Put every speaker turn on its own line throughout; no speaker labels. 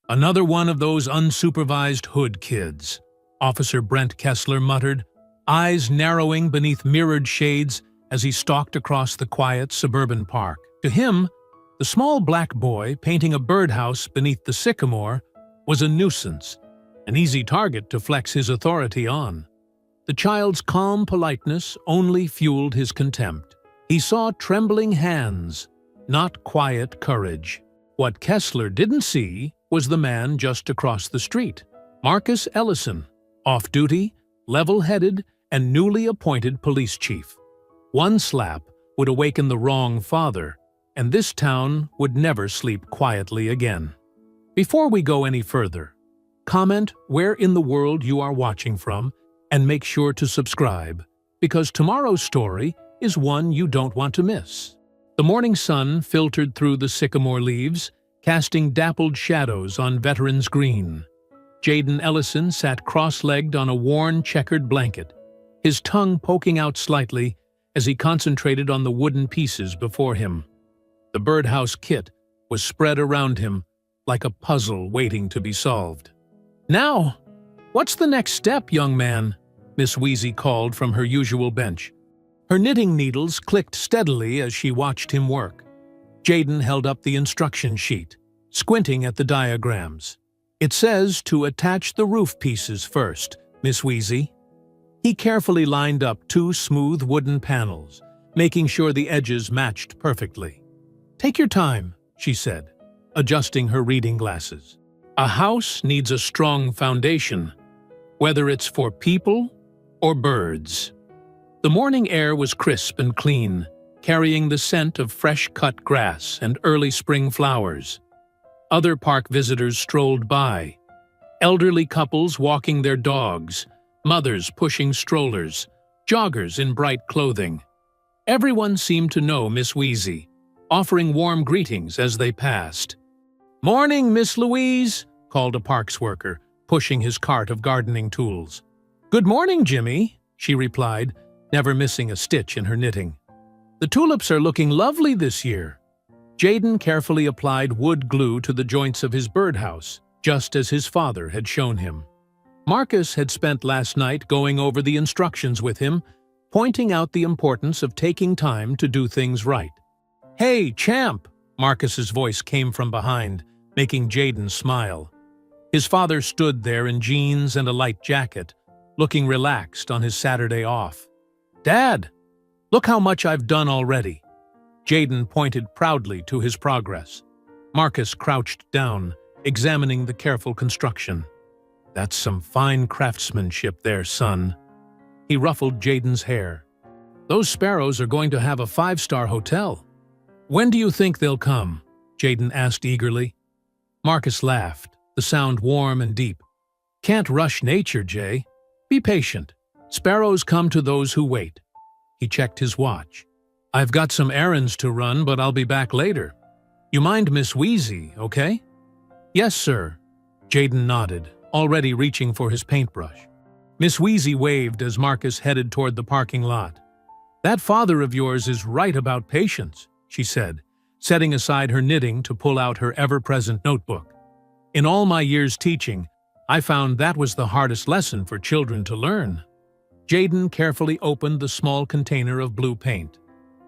Another one of those unsupervised hood kids, Officer Brent Kessler muttered, eyes narrowing beneath mirrored shades as he stalked across the quiet suburban park. To him, the small black boy painting a birdhouse beneath the sycamore was a nuisance, an easy target to flex his authority on. The child's calm politeness only fueled his contempt. He saw trembling hands, not quiet courage. What Kessler didn't see was the man just across the street, Marcus Ellison, off-duty, level-headed, and newly appointed police chief. One slap would awaken the wrong father, and this town would never sleep quietly again. Before we go any further, comment where in the world you are watching from and make sure to subscribe, because tomorrow's story is one you don't want to miss. The morning sun filtered through the sycamore leaves, casting dappled shadows on Veterans Green. Jaden Ellison sat cross-legged on a worn, checkered blanket, his tongue poking out slightly as he concentrated on the wooden pieces before him. The birdhouse kit was spread around him like a puzzle waiting to be solved. "Now, what's the next step, young man?" Miss Wheezy called from her usual bench. Her knitting needles clicked steadily as she watched him work. Jaden held up the instruction sheet, squinting at the diagrams. "It says to attach the roof pieces first, Miss Wheezy." He carefully lined up two smooth wooden panels, making sure the edges matched perfectly. "Take your time," she said, adjusting her reading glasses. "A house needs a strong foundation, whether it's for people or birds." The morning air was crisp and clean, carrying the scent of fresh-cut grass and early spring flowers. Other park visitors strolled by, elderly couples walking their dogs, mothers pushing strollers, joggers in bright clothing. Everyone seemed to know Miss Wheezy, offering warm greetings as they passed. "Morning, Miss Louise," called a parks worker, pushing his cart of gardening tools. "Good morning, Jimmy," she replied, never missing a stitch in her knitting. "The tulips are looking lovely this year." Jaden carefully applied wood glue to the joints of his birdhouse, just as his father had shown him. Marcus had spent last night going over the instructions with him, pointing out the importance of taking time to do things right. "Hey, champ!" Marcus's voice came from behind, making Jaden smile. His father stood there in jeans and a light jacket, looking relaxed on his Saturday off. "Dad, look how much I've done already." Jaden pointed proudly to his progress. Marcus crouched down, examining the careful construction. "That's some fine craftsmanship there, son." He ruffled Jaden's hair. "Those sparrows are going to have a 5-star hotel." "When do you think they'll come?" Jaden asked eagerly. Marcus laughed, the sound warm and deep. "Can't rush nature, Jay. Be patient. Sparrows come to those who wait." He checked his watch. "I've got some errands to run, but I'll be back later. You mind Miss Wheezy, okay?" "Yes, sir." Jaden nodded, already reaching for his paintbrush. Miss Wheezy waved as Marcus headed toward the parking lot. "That father of yours is right about patience," she said, setting aside her knitting to pull out her ever-present notebook. "In all my years teaching, I found that was the hardest lesson for children to learn." Jaden carefully opened the small container of blue paint.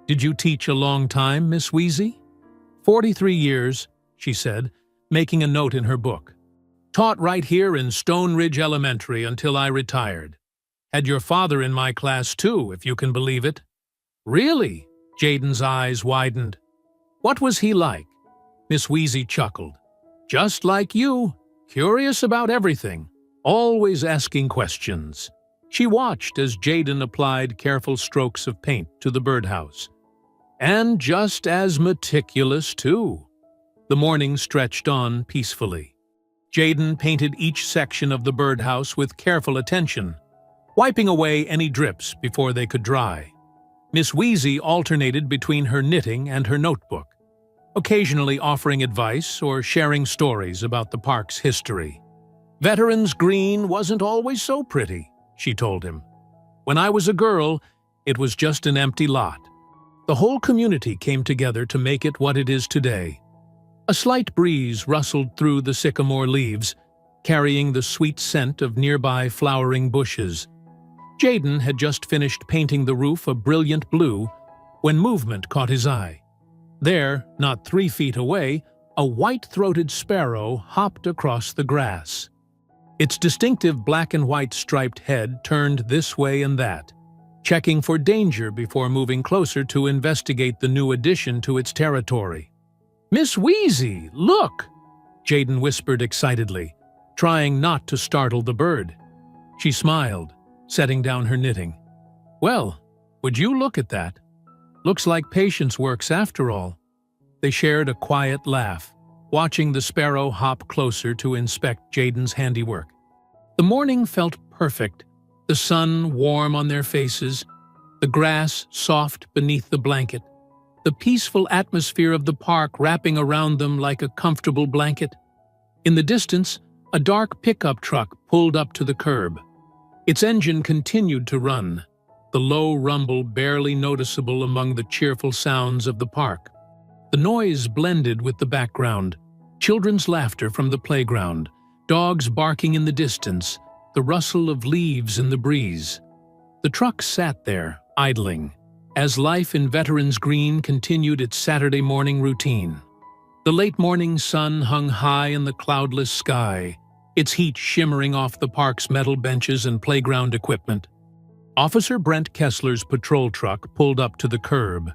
"Did you teach a long time, Miss Wheezy?" 43 years, she said, making a note in her book. "Taught right here in Stone Ridge Elementary until I retired. Had your father in my class too, if you can believe it." "Really?" Jaden's eyes widened. "What was he like?" Miss Wheezy chuckled. "Just like you, curious about everything, always asking questions." She watched as Jaden applied careful strokes of paint to the birdhouse. "And just as meticulous, too." The morning stretched on peacefully. Jaden painted each section of the birdhouse with careful attention, wiping away any drips before they could dry. Miss Wheezy alternated between her knitting and her notebook, occasionally offering advice or sharing stories about the park's history. "Veterans Green wasn't always so pretty," she told him. "When I was a girl, it was just an empty lot. The whole community came together to make it what it is today. A slight breeze rustled through the sycamore leaves, carrying the sweet scent of nearby flowering bushes. Jaden had just finished painting the roof a brilliant blue when movement caught his eye. There, not 3 feet away, a white-throated sparrow hopped across the grass. Its distinctive black and white striped head turned this way and that, checking for danger before moving closer to investigate the new addition to its territory. "Miss Wheezy, look!" Jaden whispered excitedly, trying not to startle the bird. She smiled, setting down her knitting. "Well, would you look at that? Looks like patience works after all." They shared a quiet laugh, watching the sparrow hop closer to inspect Jaden's handiwork. The morning felt perfect, the sun warm on their faces, the grass soft beneath the blanket, the peaceful atmosphere of the park wrapping around them like a comfortable blanket. In the distance, a dark pickup truck pulled up to the curb. Its engine continued to run, the low rumble barely noticeable among the cheerful sounds of the park. The noise blended with the background, children's laughter from the playground, dogs barking in the distance, the rustle of leaves in the breeze. The truck sat there, idling, as life in Veterans Green continued its Saturday morning routine. The late morning sun hung high in the cloudless sky, its heat shimmering off the park's metal benches and playground equipment. Officer Brent Kessler's patrol truck pulled up to the curb,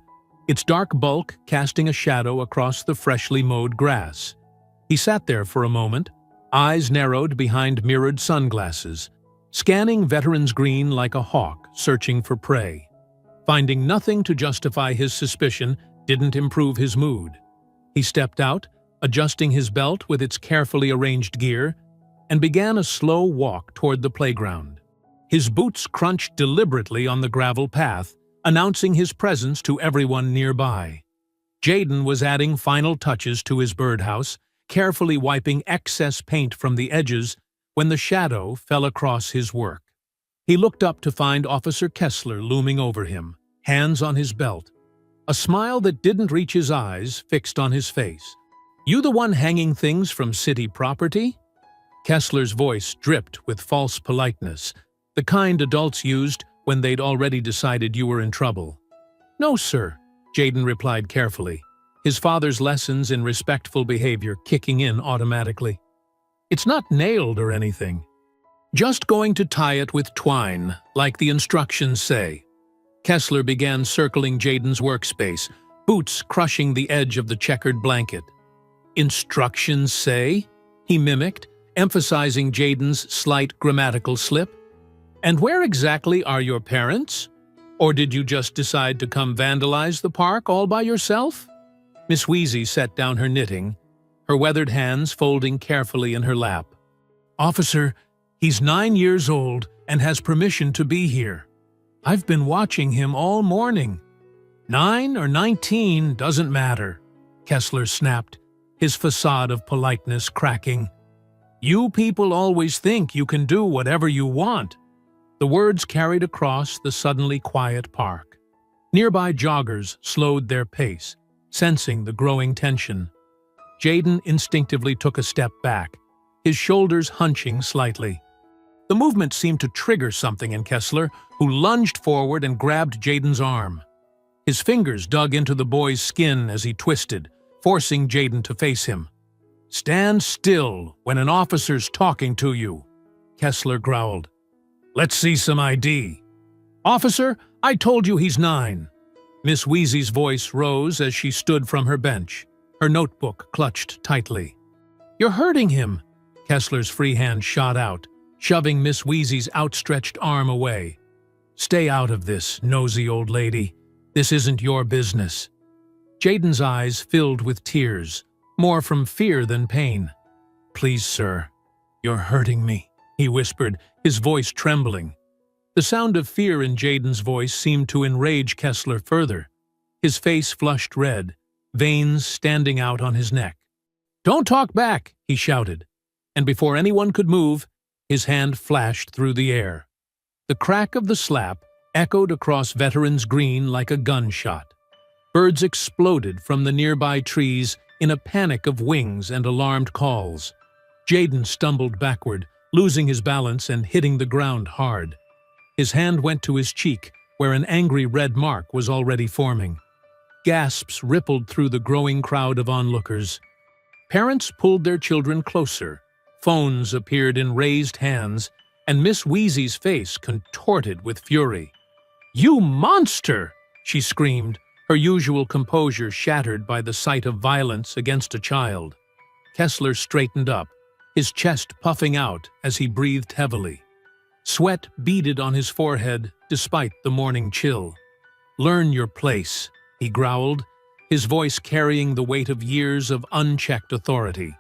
its dark bulk casting a shadow across the freshly mowed grass. He sat there for a moment, eyes narrowed behind mirrored sunglasses, scanning Veterans Green like a hawk searching for prey. Finding nothing to justify his suspicion didn't improve his mood. He stepped out, adjusting his belt with its carefully arranged gear, and began a slow walk toward the playground. His boots crunched deliberately on the gravel path, announcing his presence to everyone nearby. Jaden was adding final touches to his birdhouse, carefully wiping excess paint from the edges when the shadow fell across his work. He looked up to find Officer Kessler looming over him, hands on his belt, a smile that didn't reach his eyes fixed on his face. "You the one hanging things from city property?" Kessler's voice dripped with false politeness, the kind adults used when they'd already decided you were in trouble. "No, sir," Jaden replied carefully, his father's lessons in respectful behavior kicking in automatically. "It's not nailed or anything. Just going to tie it with twine, like the instructions say." Kessler began circling Jaden's workspace, boots crushing the edge of the checkered blanket. "Instructions say?" he mimicked, emphasizing Jaden's slight grammatical slip. "And where exactly are your parents? Or did you just decide to come vandalize the park all by yourself?" Miss Wheezy set down her knitting, her weathered hands folding carefully in her lap. "Officer, he's 9 years old and has permission to be here. I've been watching him all morning." "9 or 19 doesn't matter," Kessler snapped, his facade of politeness cracking. "You people always think you can do whatever you want." The words carried across the suddenly quiet park. Nearby joggers slowed their pace, sensing the growing tension. Jaden instinctively took a step back, his shoulders hunching slightly. The movement seemed to trigger something in Kessler, who lunged forward and grabbed Jaden's arm. His fingers dug into the boy's skin as he twisted, forcing Jaden to face him. "Stand still when an officer's talking to you," Kessler growled. "Let's see some ID." "Officer, I told you he's 9. Miss Wheezy's voice rose as she stood from her bench, her notebook clutched tightly. "You're hurting him." Kessler's free hand shot out, shoving Miss Wheezy's outstretched arm away. "Stay out of this, nosy old lady. This isn't your business." Jaden's eyes filled with tears, more from fear than pain. "Please, sir, you're hurting me," he whispered, his voice trembling. The sound of fear in Jaden's voice seemed to enrage Kessler further. His face flushed red, veins standing out on his neck. "Don't talk back," he shouted, and before anyone could move, his hand flashed through the air. The crack of the slap echoed across Veterans Green like a gunshot. Birds exploded from the nearby trees, in a panic of wings and alarmed calls. Jaden stumbled backward, losing his balance and hitting the ground hard. His hand went to his cheek, where an angry red mark was already forming. Gasps rippled through the growing crowd of onlookers. Parents pulled their children closer. Phones appeared in raised hands, and Miss Wheezy's face contorted with fury. "You monster!" she screamed, her usual composure shattered by the sight of violence against a child. Kessler straightened up, his chest puffing out as he breathed heavily. Sweat beaded on his forehead despite the morning chill. "Learn your place," he growled, his voice carrying the weight of years of unchecked authority.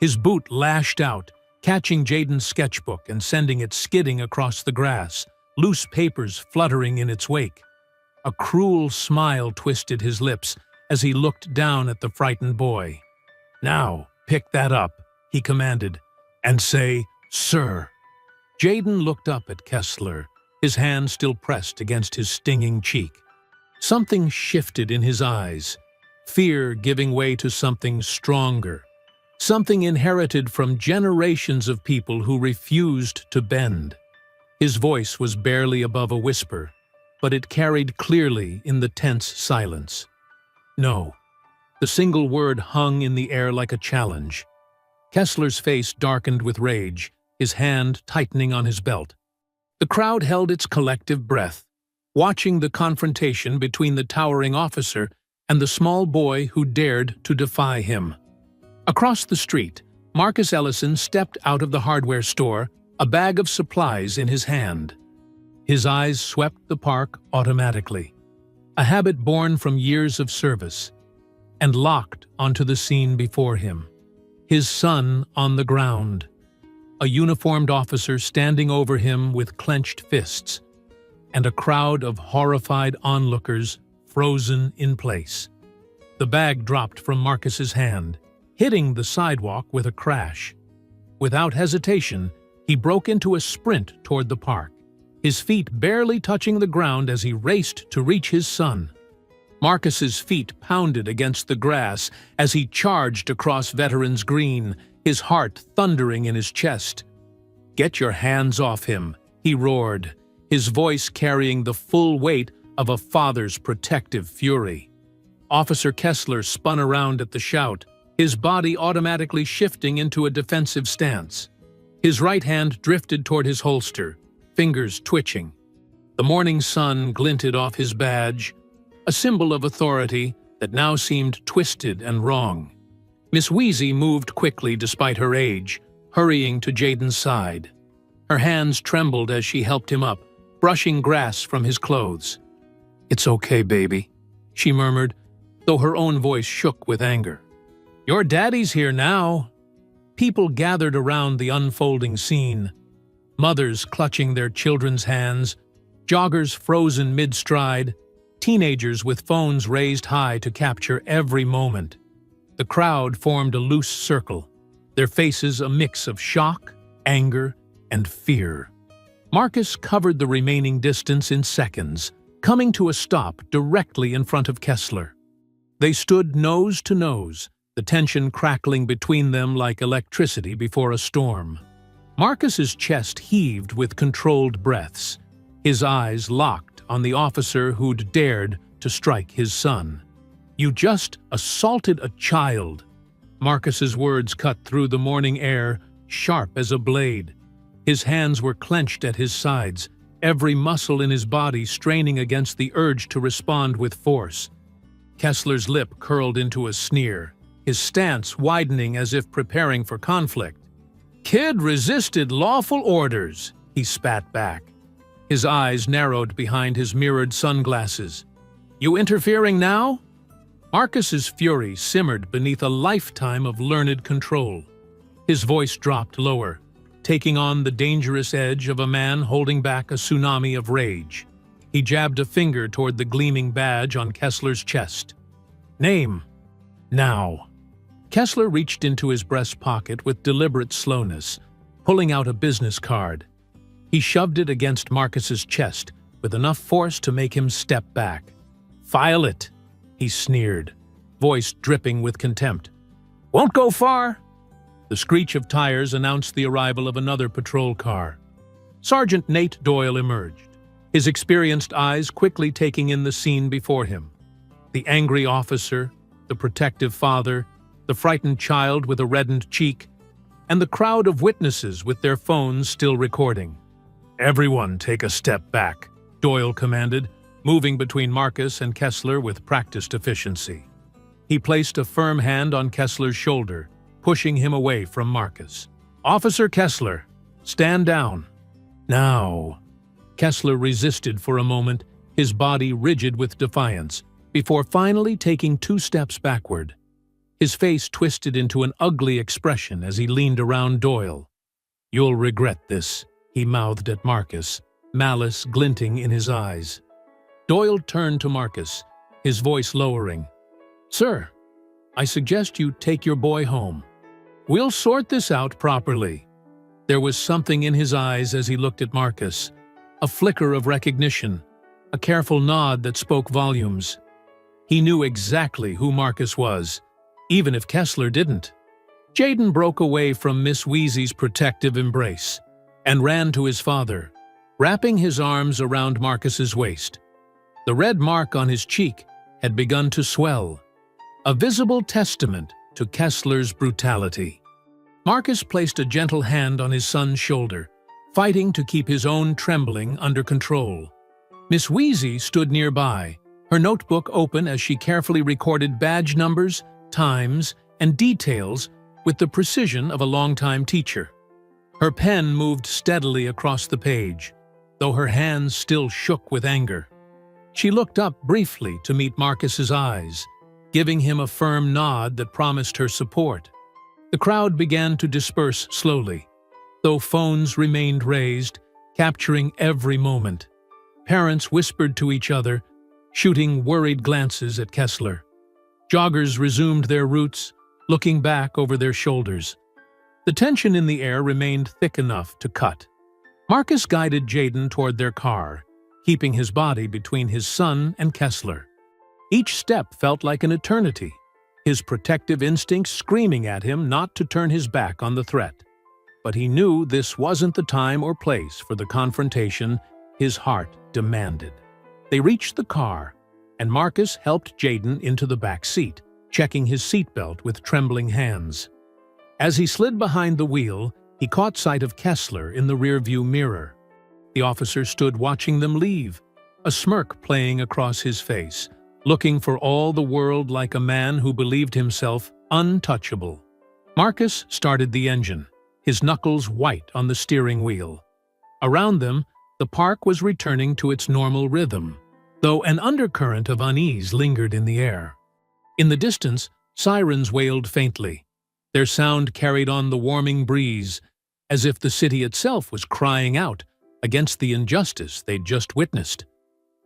His boot lashed out, catching Jaden's sketchbook and sending it skidding across the grass, loose papers fluttering in its wake. A cruel smile twisted his lips as he looked down at the frightened boy. "Now, pick that up," he commanded, "and say, 'Sir.'" Jaden looked up at Kessler, his hand still pressed against his stinging cheek. Something shifted in his eyes, fear giving way to something stronger, something inherited from generations of people who refused to bend. His voice was barely above a whisper, but it carried clearly in the tense silence. "No." The single word hung in the air like a challenge. Kessler's face darkened with rage, his hand tightening on his belt. The crowd held its collective breath, watching the confrontation between the towering officer and the small boy who dared to defy him. Across the street, Marcus Ellison stepped out of the hardware store, a bag of supplies in his hand. His eyes swept the park automatically, a habit born from years of service, and locked onto the scene before him. His son on the ground, a uniformed officer standing over him with clenched fists, and a crowd of horrified onlookers frozen in place. The bag dropped from Marcus's hand, hitting the sidewalk with a crash. Without hesitation, he broke into a sprint toward the park, his feet barely touching the ground as he raced to reach his son. Marcus's feet pounded against the grass as he charged across Veterans Green, his heart thundering in his chest. "Get your hands off him," he roared, his voice carrying the full weight of a father's protective fury. Officer Kessler spun around at the shout, his body automatically shifting into a defensive stance. His right hand drifted toward his holster, fingers twitching. The morning sun glinted off his badge, a symbol of authority that now seemed twisted and wrong. Miss Wheezy moved quickly despite her age, hurrying to Jaden's side. Her hands trembled as she helped him up, brushing grass from his clothes. "It's okay, baby," she murmured, though her own voice shook with anger. "Your daddy's here now." People gathered around the unfolding scene, mothers clutching their children's hands, joggers frozen mid-stride, teenagers with phones raised high to capture every moment. The crowd formed a loose circle, their faces a mix of shock, anger, and fear. Marcus covered the remaining distance in seconds, coming to a stop directly in front of Kessler. They stood nose to nose, the tension crackling between them like electricity before a storm. Marcus's chest heaved with controlled breaths, his eyes locked on the officer who'd dared to strike his son. "You just assaulted a child." Marcus's words cut through the morning air, sharp as a blade. His hands were clenched at his sides, every muscle in his body straining against the urge to respond with force. Kessler's lip curled into a sneer, his stance widening as if preparing for conflict. "Kid resisted lawful orders," he spat back. His eyes narrowed behind his mirrored sunglasses. "You interfering now?" Marcus's fury simmered beneath a lifetime of learned control. His voice dropped lower, taking on the dangerous edge of a man holding back a tsunami of rage. He jabbed a finger toward the gleaming badge on Kessler's chest. "Name." "Now." Kessler reached into his breast pocket with deliberate slowness, pulling out a business card. He shoved it against Marcus's chest with enough force to make him step back. "File it," he sneered. voice dripping with contempt. "Won't go far." The screech of tires announced the arrival of another patrol car. Sergeant Nate Doyle emerged, his experienced eyes quickly taking in the scene before him. The angry officer, the protective father, the frightened child with a reddened cheek, and the crowd of witnesses with their phones still recording. "Everyone take a step back," Doyle commanded, moving between Marcus and Kessler with practiced efficiency. He placed a firm hand on Kessler's shoulder, pushing him away from Marcus. "Officer Kessler, stand down." "Now." Kessler resisted for a moment, his body rigid with defiance, before finally taking 2 steps backward. His face twisted into an ugly expression as he leaned around Doyle. "You'll regret this," he mouthed at Marcus, malice glinting in his eyes. Doyle turned to Marcus, his voice lowering. "Sir, I suggest you take your boy home. We'll sort this out properly." There was something in his eyes as he looked at Marcus, a flicker of recognition, a careful nod that spoke volumes. He knew exactly who Marcus was, even if Kessler didn't. Jaden broke away from Miss Wheezy's protective embrace and ran to his father, wrapping his arms around Marcus's waist. The red mark on his cheek had begun to swell, a visible testament to Kessler's brutality. Marcus placed a gentle hand on his son's shoulder, fighting to keep his own trembling under control. Miss Wheezy stood nearby, her notebook open as she carefully recorded badge numbers, times, and details with the precision of a longtime teacher. Her pen moved steadily across the page, though her hands still shook with anger. She looked up briefly to meet Marcus's eyes, giving him a firm nod that promised her support. The crowd began to disperse slowly, though phones remained raised, capturing every moment. Parents whispered to each other, shooting worried glances at Kessler. Joggers resumed their routes, looking back over their shoulders. The tension in the air remained thick enough to cut. Marcus guided Jaden toward their car, keeping his body between his son and Kessler. Each step felt like an eternity, his protective instincts screaming at him not to turn his back on the threat. But he knew this wasn't the time or place for the confrontation his heart demanded. They reached the car, and Marcus helped Jaden into the back seat, checking his seatbelt with trembling hands. As he slid behind the wheel, he caught sight of Kessler in the rearview mirror. The officer stood watching them leave, a smirk playing across his face, looking for all the world like a man who believed himself untouchable. Marcus started the engine, his knuckles white on the steering wheel. Around them, the park was returning to its normal rhythm, though an undercurrent of unease lingered in the air. In the distance, sirens wailed faintly, their sound carried on the warming breeze, as if the city itself was crying out against the injustice they'd just witnessed.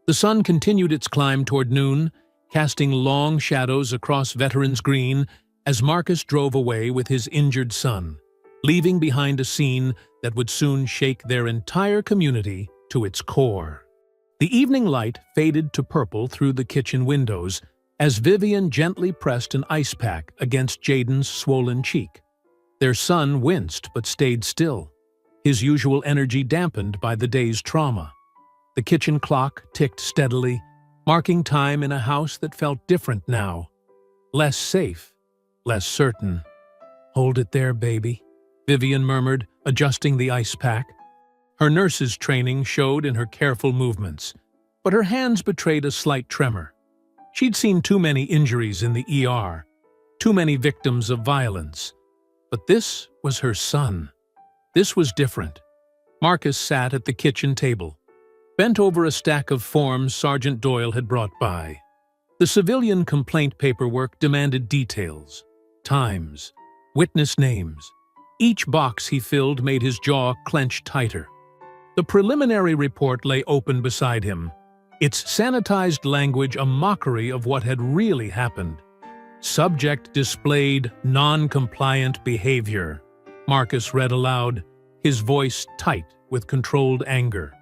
The sun continued its climb toward noon, casting long shadows across Veterans Green as Marcus drove away with his injured son, leaving behind a scene that would soon shake their entire community to its core. The evening light faded to purple through the kitchen windows as Vivian gently pressed an ice pack against Jaden's swollen cheek. Their son winced but stayed still, his usual energy dampened by the day's trauma. The kitchen clock ticked steadily, marking time in a house that felt different now. Less safe, less certain. "Hold it there, baby," Vivian murmured, adjusting the ice pack. Her nurse's training showed in her careful movements, but her hands betrayed a slight tremor. She'd seen too many injuries in the ER, too many victims of violence. But this was her son. This was different. Marcus sat at the kitchen table, bent over a stack of forms Sergeant Doyle had brought by. The civilian complaint paperwork demanded details, times, witness names. Each box he filled made his jaw clench tighter. The preliminary report lay open beside him, its sanitized language a mockery of what had really happened. "Subject displayed non-compliant behavior," Marcus read aloud, his voice tight with controlled anger.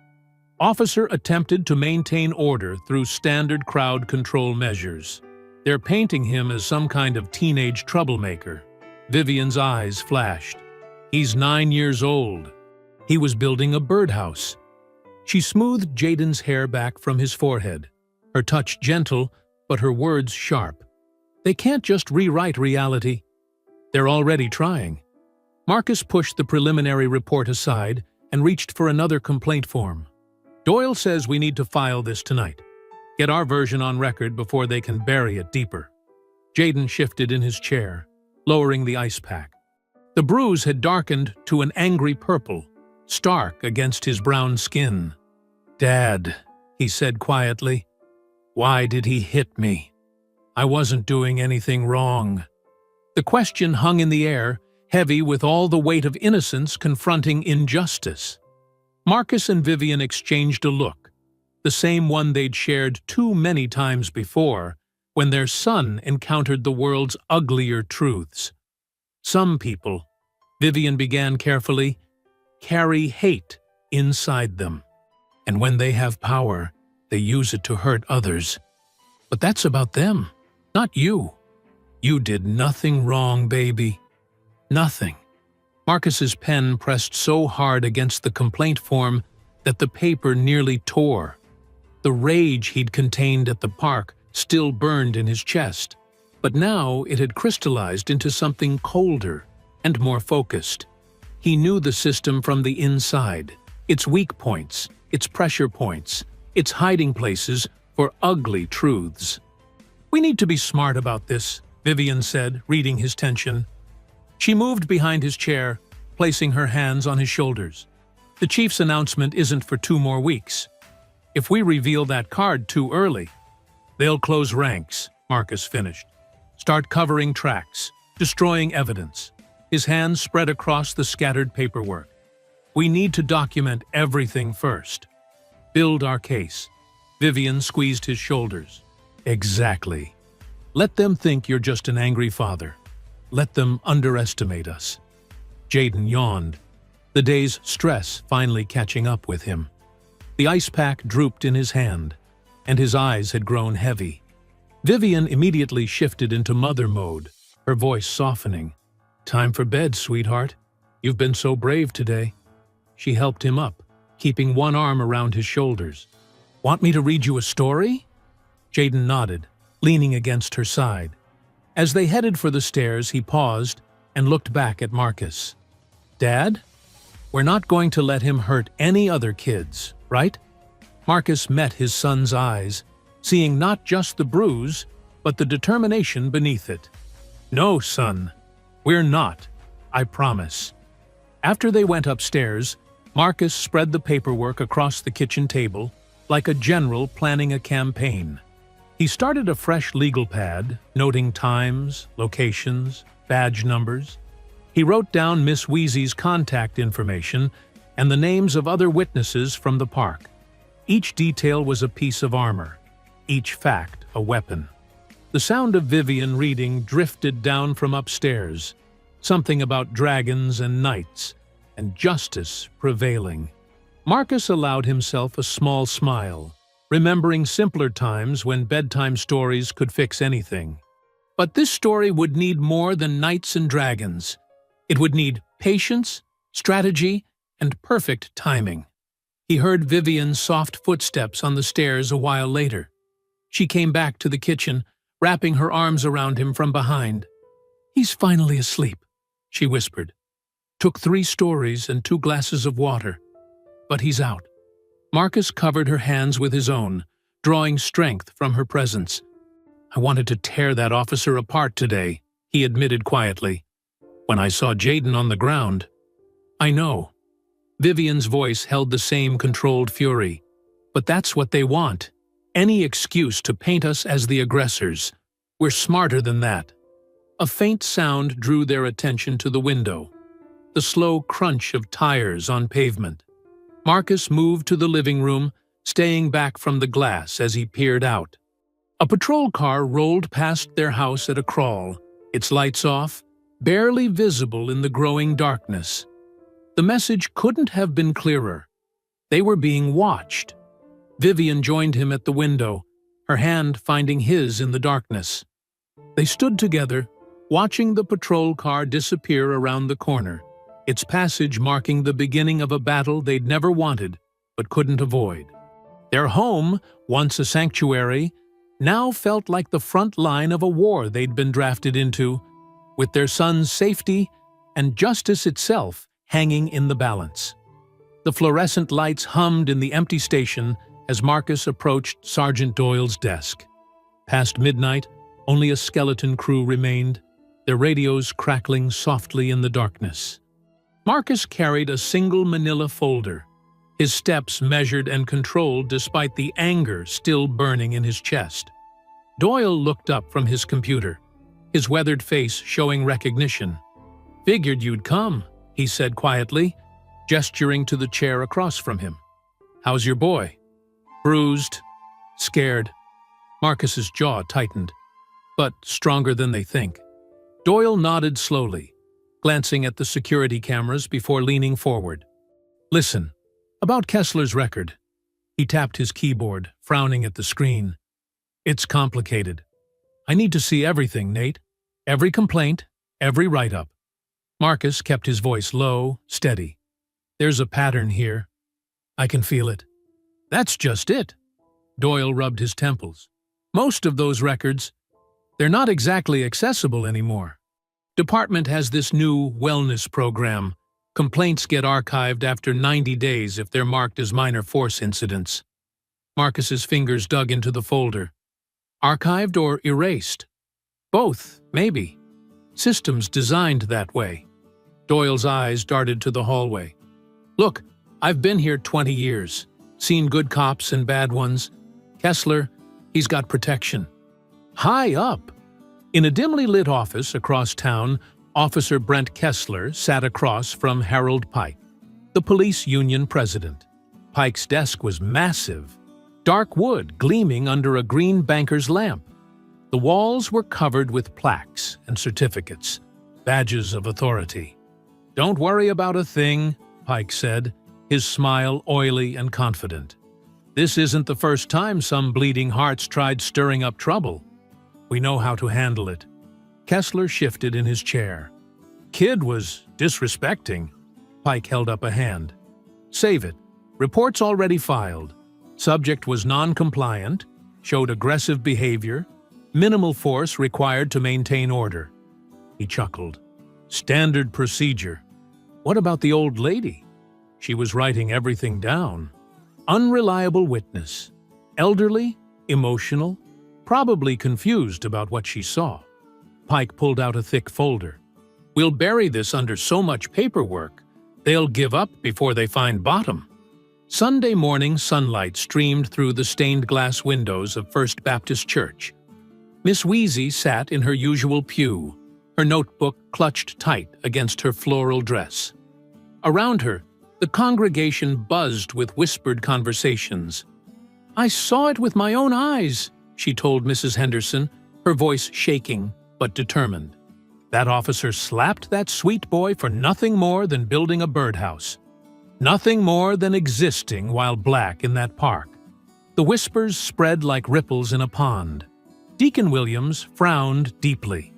"Officer attempted to maintain order through standard crowd control measures." They're painting him as some kind of teenage troublemaker. Vivian's eyes flashed. He's 9 years old. He was building a birdhouse. She smoothed Jaden's hair back from his forehead, her touch gentle, but her words sharp. They can't just rewrite reality. They're already trying. Marcus pushed the preliminary report aside and reached for another complaint form. Doyle says we need to file this tonight. Get our version on record before they can bury it deeper. Jaden shifted in his chair, lowering the ice pack. The bruise had darkened to an angry purple, stark against his brown skin. "Dad," he said quietly, "why did he hit me? I wasn't doing anything wrong." The question hung in the air, heavy with all the weight of innocence confronting injustice. Marcus and Vivian exchanged a look, the same one they'd shared too many times before, when their son encountered the world's uglier truths. Some people, Vivian began carefully, carry hate inside them. And when they have power, they use it to hurt others. But that's about them, not you. You did nothing wrong, baby. Nothing. Marcus's pen pressed so hard against the complaint form that the paper nearly tore. The rage he'd contained at the park still burned in his chest, but now it had crystallized into something colder and more focused. He knew the system from the inside, its weak points, its pressure points, its hiding places for ugly truths. "We need to be smart about this," Vivian said, reading his tension. She moved behind his chair, placing her hands on his shoulders. "The chief's announcement isn't for 2 more weeks. If we reveal that card too early, they'll close ranks," Marcus finished. "Start covering tracks, destroying evidence." His hands spread across the scattered paperwork. "We need to document everything first. Build our case." Vivian squeezed his shoulders. "Exactly. Let them think you're just an angry father. Let them underestimate us." Jaden yawned, the day's stress finally catching up with him. The ice pack drooped in his hand, and his eyes had grown heavy. Vivian immediately shifted into mother mode, her voice softening. "Time for bed, sweetheart. You've been so brave today." She helped him up, keeping one arm around his shoulders. "Want me to read you a story?" Jaden nodded, leaning against her side. As they headed for the stairs, he paused and looked back at Marcus. "Dad, we're not going to let him hurt any other kids, right?" Marcus met his son's eyes, seeing not just the bruise, but the determination beneath it. "No, son, we're not, I promise." After they went upstairs, Marcus spread the paperwork across the kitchen table, like a general planning a campaign. He started a fresh legal pad, noting times, locations, badge numbers. He wrote down Miss Wheezy's contact information and the names of other witnesses from the park. Each detail was a piece of armor, each fact a weapon. The sound of Vivian reading drifted down from upstairs, something about dragons and knights, and justice prevailing. Marcus allowed himself a small smile, remembering simpler times when bedtime stories could fix anything. But this story would need more than knights and dragons. It would need patience, strategy, and perfect timing. He heard Vivian's soft footsteps on the stairs a while later. She came back to the kitchen, wrapping her arms around him from behind. "He's finally asleep," she whispered. "Took 3 stories and 2 glasses of water. But he's out." Marcus covered her hands with his own, drawing strength from her presence. "I wanted to tear that officer apart today," he admitted quietly. "When I saw Jaden on the ground." "I know." Vivian's voice held the same controlled fury. "But that's what they want. Any excuse to paint us as the aggressors. We're smarter than that." A faint sound drew their attention to the window, the slow crunch of tires on pavement. Marcus moved to the living room, staying back from the glass as he peered out. A patrol car rolled past their house at a crawl, its lights off, barely visible in the growing darkness. The message couldn't have been clearer. They were being watched. Vivian joined him at the window, her hand finding his in the darkness. They stood together, watching the patrol car disappear around the corner, its passage marking the beginning of a battle they'd never wanted but couldn't avoid. Their home, once a sanctuary, now felt like the front line of a war they'd been drafted into, with their son's safety and justice itself hanging in the balance. The fluorescent lights hummed in the empty station as Marcus approached Sergeant Doyle's desk. Past midnight, only a skeleton crew remained, their radios crackling softly in the darkness. Marcus carried a single manila folder, his steps measured and controlled despite the anger still burning in his chest. Doyle looked up from his computer, his weathered face showing recognition. "Figured you'd come," he said quietly, gesturing to the chair across from him. "How's your boy?" "Bruised, scared." Marcus's jaw tightened, but stronger than they think. Doyle nodded slowly, glancing at the security cameras before leaning forward. "Listen, about Kessler's record." He tapped his keyboard, frowning at the screen. "It's complicated. I need to see everything, Nate. Every complaint, every write-up." Marcus kept his voice low, steady. "There's a pattern here. I can feel it." "That's just it." Doyle rubbed his temples. "Most of those records, they're not exactly accessible anymore. Department has this new wellness program. Complaints get archived after 90 days if they're marked as minor force incidents." Marcus's fingers dug into the folder. "Archived or erased?" "Both, maybe. Systems designed that way." Doyle's eyes darted to the hallway. "Look, I've been here 20 years, seen good cops and bad ones. Kessler, he's got protection." High up, in a dimly lit office across town, Officer Brent Kessler sat across from Harold Pike, the police union president. Pike's desk was massive, dark wood gleaming under a green banker's lamp. The walls were covered with plaques and certificates, badges of authority. "Don't worry about a thing," Pike said, his smile oily and confident. "This isn't the first time some bleeding hearts tried stirring up trouble. We know how to handle it." Kessler shifted in his chair. "Kid was disrespecting." Pike held up a hand. "Save it. Reports already filed. Subject was non-compliant, showed aggressive behavior, minimal force required to maintain order." He chuckled. "Standard procedure. What about the old lady? She was writing everything down. Unreliable witness. Elderly, emotional, probably confused about what she saw." Pike pulled out a thick folder. "We'll bury this under so much paperwork, they'll give up before they find bottom." Sunday morning sunlight streamed through the stained glass windows of First Baptist Church. Miss Wheezy sat in her usual pew, her notebook clutched tight against her floral dress. Around her, the congregation buzzed with whispered conversations. "I saw it with my own eyes," she told Mrs. Henderson, her voice shaking but determined. "That officer slapped that sweet boy for nothing more than building a birdhouse. Nothing more than existing while black in that park." The whispers spread like ripples in a pond. Deacon Williams frowned deeply.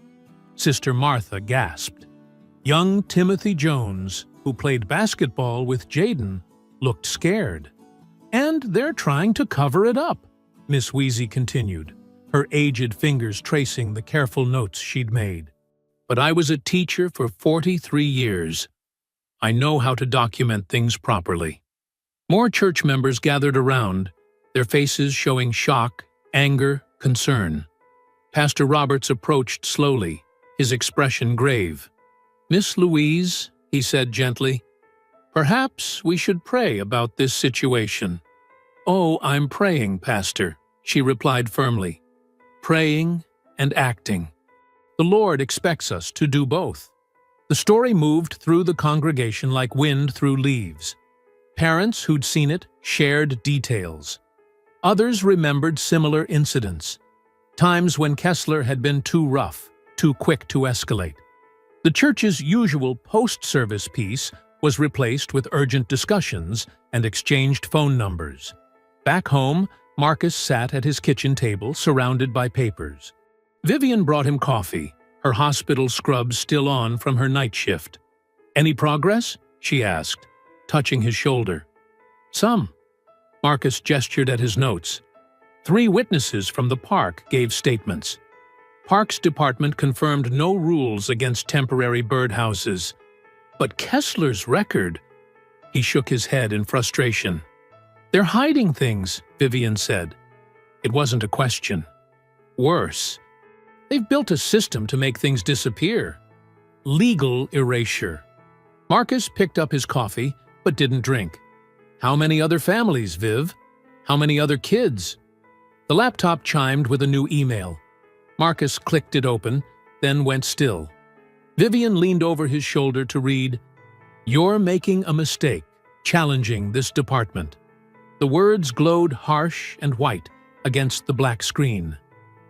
Sister Martha gasped. Young Timothy Jones, who played basketball with Jaden, looked scared. "And they're trying to cover it up," Miss Wheezy continued, her aged fingers tracing the careful notes she'd made. "But I was a teacher for 43 years. I know how to document things properly." More church members gathered around, their faces showing shock, anger, concern. Pastor Roberts approached slowly, his expression grave. "Miss Louise," he said gently, "perhaps we should pray about this situation." "Oh, I'm praying, Pastor," she replied firmly. "Praying and acting. The Lord expects us to do both." The story moved through the congregation like wind through leaves. Parents who'd seen it shared details. Others remembered similar incidents, times when Kessler had been too rough, too quick to escalate. The church's usual post-service piece was replaced with urgent discussions and exchanged phone numbers. Back home, Marcus sat at his kitchen table surrounded by papers. Vivian brought him coffee, her hospital scrubs still on from her night shift. "Any progress?" she asked, touching his shoulder. "Some." Marcus gestured at his notes. 3 witnesses from the park gave statements. Parks Department confirmed no rules against temporary birdhouses. But Kessler's record… He shook his head in frustration. "They're hiding things," Vivian said. It wasn't a question. Worse. They've built a system to make things disappear. Legal erasure. Marcus picked up his coffee, but didn't drink. "How many other families, Viv? How many other kids?" The laptop chimed with a new email. Marcus clicked it open, then went still. Vivian leaned over his shoulder to read, "You're making a mistake, challenging this department." The words glowed harsh and white against the black screen.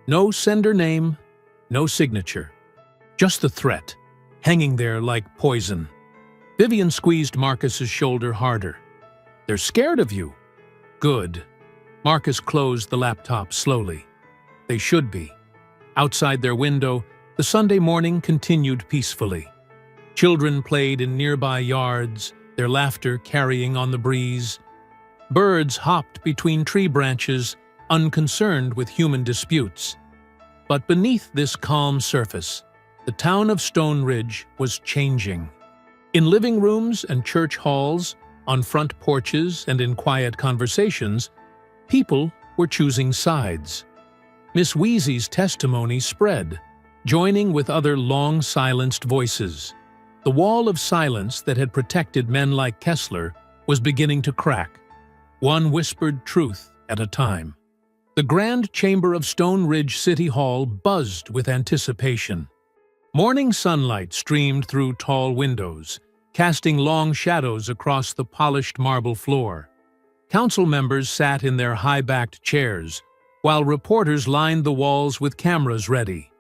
No sender name, no signature. Just the threat, hanging there like poison. Vivian squeezed Marcus's shoulder harder. "They're scared of you." "Good." Marcus closed the laptop slowly. They should be. Outside their window, the Sunday morning continued peacefully. Children played in nearby yards, their laughter carrying on the breeze. Birds hopped between tree branches, unconcerned with human disputes. But beneath this calm surface, the town of Stone Ridge was changing. In living rooms and church halls, on front porches and in quiet conversations, people were choosing sides. Miss Wheezy's testimony spread, joining with other long-silenced voices. The wall of silence that had protected men like Kessler was beginning to crack, one whispered truth at a time. The grand chamber of Stone Ridge City Hall buzzed with anticipation. Morning sunlight streamed through tall windows, casting long shadows across the polished marble floor. Council members sat in their high-backed chairs, while reporters lined the walls with cameras ready.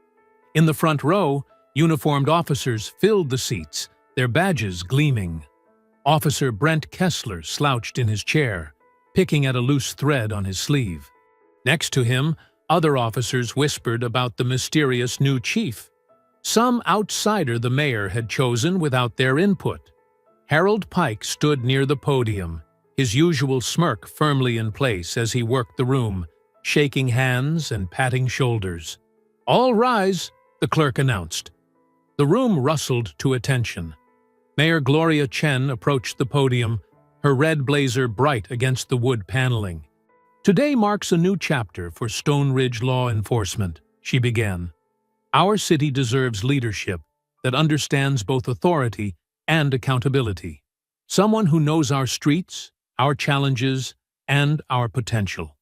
In the front row, uniformed officers filled the seats, their badges gleaming. Officer Brent Kessler slouched in his chair, picking at a loose thread on his sleeve. Next to him, other officers whispered about the mysterious new chief, some outsider the mayor had chosen without their input. Harold Pike stood near the podium, his usual smirk firmly in place as he worked the room, shaking hands and patting shoulders. "All rise," the clerk announced. The room rustled to attention. Mayor Gloria Chen approached the podium, her red blazer bright against the wood paneling. "Today marks a new chapter for Stone Ridge law enforcement," she began. "Our city deserves leadership that understands both authority and accountability. Someone who knows our streets, our challenges, and our potential."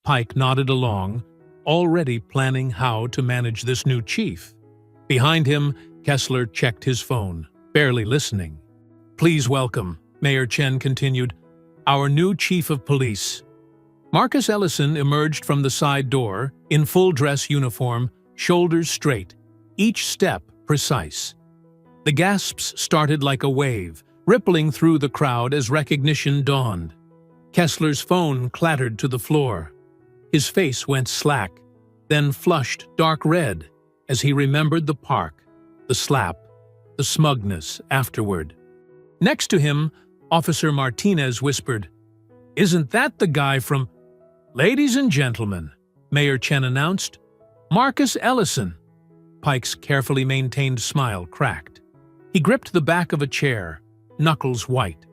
Pike nodded along, already planning how to manage this new chief. Behind him, Kessler checked his phone, barely listening. "Please welcome," Mayor Chen continued, "our new chief of police." Marcus Ellison emerged from the side door, in full-dress uniform, shoulders straight, each step precise. The gasps started like a wave, rippling through the crowd as recognition dawned. Kessler's phone clattered to the floor. His face went slack, then flushed dark red as he remembered the park, the slap, the smugness afterward. Next to him, Officer Martinez whispered, "Isn't that the guy from—" "Ladies and gentlemen," Mayor Chen announced, "Marcus Ellison." Pike's carefully maintained smile cracked. He gripped the back of a chair, knuckles white.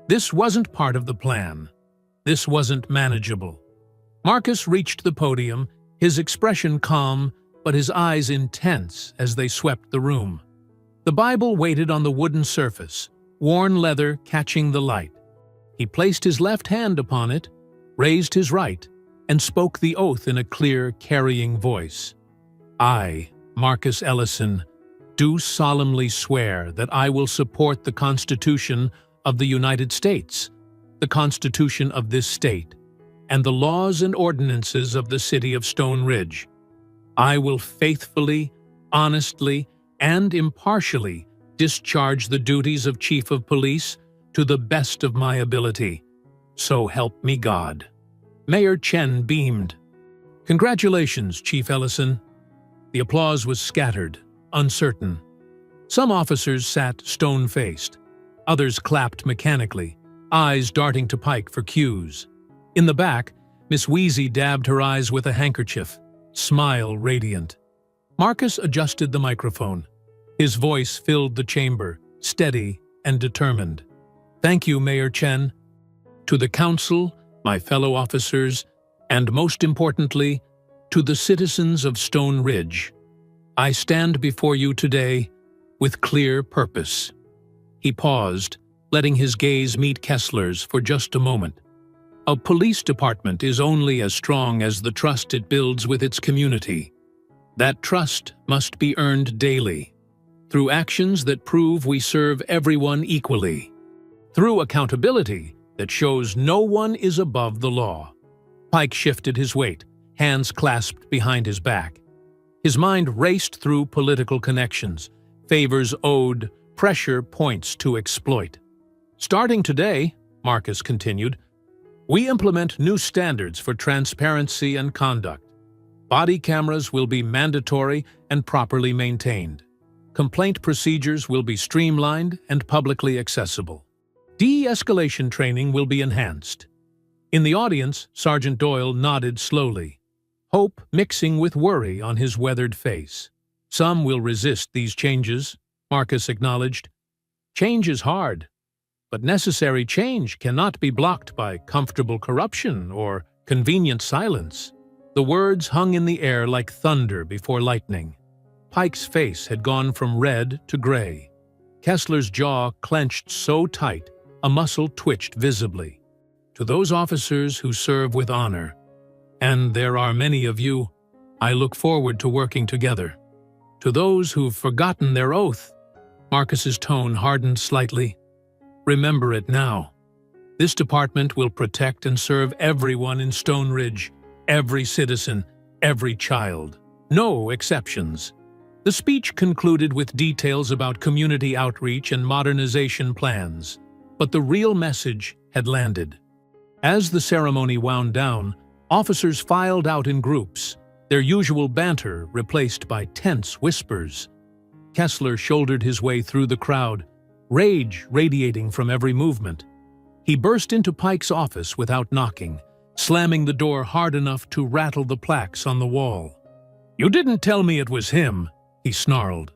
This wasn't part of the plan. This wasn't manageable. Marcus reached the podium, his expression calm, but his eyes intense as they swept the room. The Bible waited on the wooden surface, worn leather catching the light. He placed his left hand upon it, raised his right, and spoke the oath in a clear, carrying voice. "I, Marcus Ellison, do solemnly swear that I will support the Constitution of the United States, the Constitution of this state, and the laws and ordinances of the city of Stone Ridge. I will faithfully, honestly, and impartially discharge the duties of Chief of Police to the best of my ability. So help me God." Mayor Chen beamed. "Congratulations, Chief Ellison." The applause was scattered, uncertain. Some officers sat stone-faced. Others clapped mechanically, eyes darting to Pike for cues. In the back, Miss Wheezy dabbed her eyes with a handkerchief, smile radiant. Marcus adjusted the microphone. His voice filled the chamber, steady and determined. "Thank you, Mayor Chen. To the council, my fellow officers, and most importantly, to the citizens of Stone Ridge, I stand before you today with clear purpose." He paused, letting his gaze meet Kessler's for just a moment. A police department is only as strong as the trust it builds with its community. That trust must be earned daily, through actions that prove we serve everyone equally, through accountability that shows no one is above the law. Pike shifted his weight, hands clasped behind his back. His mind raced through political connections, favors owed, pressure points to exploit. "Starting today," Marcus continued, "we implement new standards for transparency and conduct. Body cameras will be mandatory and properly maintained. Complaint procedures will be streamlined and publicly accessible. De-escalation training will be enhanced." In the audience, Sergeant Doyle nodded slowly, hope mixing with worry on his weathered face. "Some will resist these changes," Marcus acknowledged. "Change is hard, but necessary change cannot be blocked by comfortable corruption or convenient silence." The words hung in the air like thunder before lightning. Pike's face had gone from red to gray. Kessler's jaw clenched so tight, a muscle twitched visibly. "To those officers who serve with honor, and there are many of you, I look forward to working together. To those who've forgotten their oath," Marcus's tone hardened slightly, "remember it now. This department will protect and serve everyone in Stone Ridge, every citizen, every child. No exceptions." The speech concluded with details about community outreach and modernization plans, but the real message had landed. As the ceremony wound down, officers filed out in groups, their usual banter replaced by tense whispers. Kessler shouldered his way through the crowd, rage radiating from every movement. He burst into Pike's office without knocking, slamming the door hard enough to rattle the plaques on the wall. "You didn't tell me it was him," he snarled.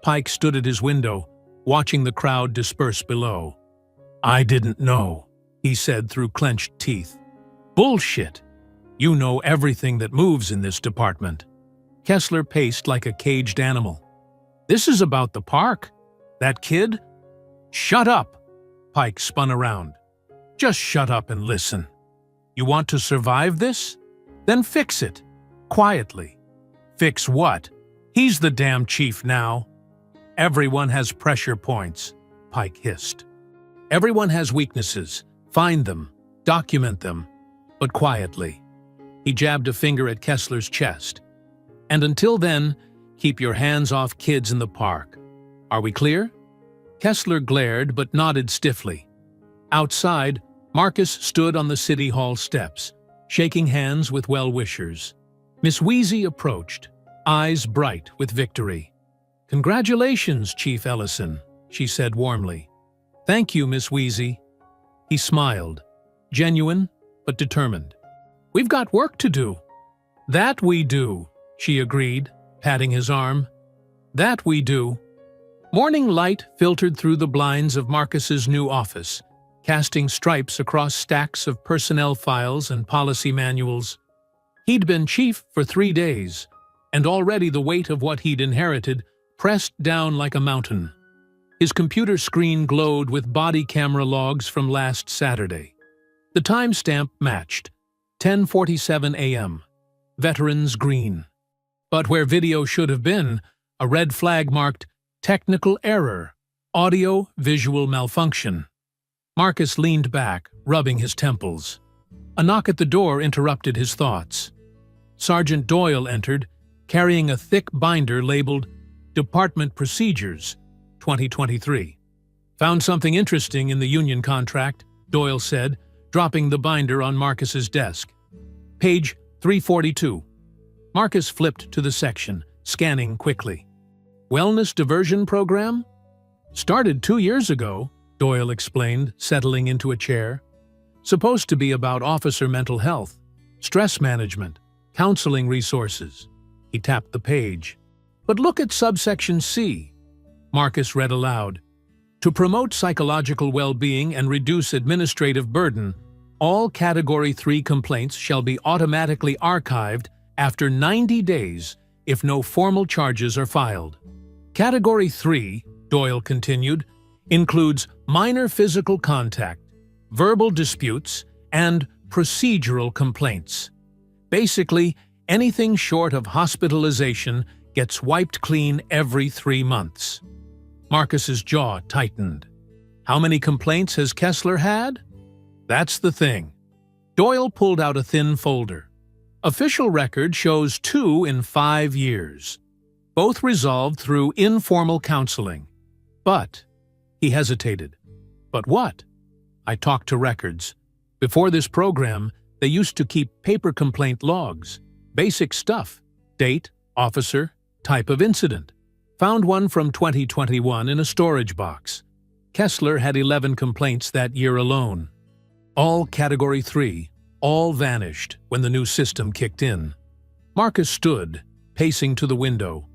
Pike stood at his window, watching the crowd disperse below. "I didn't know," he said through clenched teeth. "Bullshit! You know everything that moves in this department." Kessler paced like a caged animal. "This is about the park. That kid?" "Shut up!" Pike spun around. "Just shut up and listen. You want to survive this? Then fix it. Quietly." "Fix what? He's the damn chief now." "Everyone has pressure points," Pike hissed. "Everyone has weaknesses. Find them, document them, but quietly." He jabbed a finger at Kessler's chest. "And until then, keep your hands off kids in the park. Are we clear?" Kessler glared but nodded stiffly. Outside, Marcus stood on the City Hall steps, shaking hands with well-wishers. Miss Wheezy approached, eyes bright with victory. "Congratulations, Chief Ellison," she said warmly. "Thank you, Miss Wheezy." He smiled, genuine but determined. "We've got work to do." "That we do," she agreed, patting his arm. "That we do." Morning light filtered through the blinds of Marcus's new office, casting stripes across stacks of personnel files and policy manuals. He'd been chief for 3 days, and already the weight of what he'd inherited pressed down like a mountain. His computer screen glowed with body camera logs from last Saturday. The timestamp matched, 10:47 a.m., Veterans Green. But where video should have been, a red flag marked technical error, audio-visual malfunction. Marcus leaned back, rubbing his temples. A knock at the door interrupted his thoughts. Sergeant Doyle entered, carrying a thick binder labeled Department Procedures, 2023. "Found something interesting in the union contract," Doyle said, dropping the binder on Marcus's desk. "Page 342. Marcus flipped to the section, scanning quickly. Wellness diversion program? Started 2 years ago, Doyle explained, settling into a chair. Supposed to be about officer mental health, stress management, counseling resources. He tapped the page. But look at subsection C. Marcus read aloud. To promote psychological well-being and reduce administrative burden, all Category 3 complaints shall be automatically archived after 90 days if no formal charges are filed. Category 3, Doyle continued, includes minor physical contact, verbal disputes, and procedural complaints. Basically, anything short of hospitalization gets wiped clean every 3 months. Marcus's jaw tightened. How many complaints has Kessler had? That's the thing. Doyle pulled out a thin folder. Official record shows 2 in 5 years. Both resolved through informal counseling. But, he hesitated. But what? I talked to records. Before this program, they used to keep paper complaint logs. Basic stuff. Date, officer, type of incident. Found one from 2021 in a storage box. Kessler had 11 complaints that year alone. All Category 3, all vanished when the new system kicked in. Marcus stood, pacing to the window.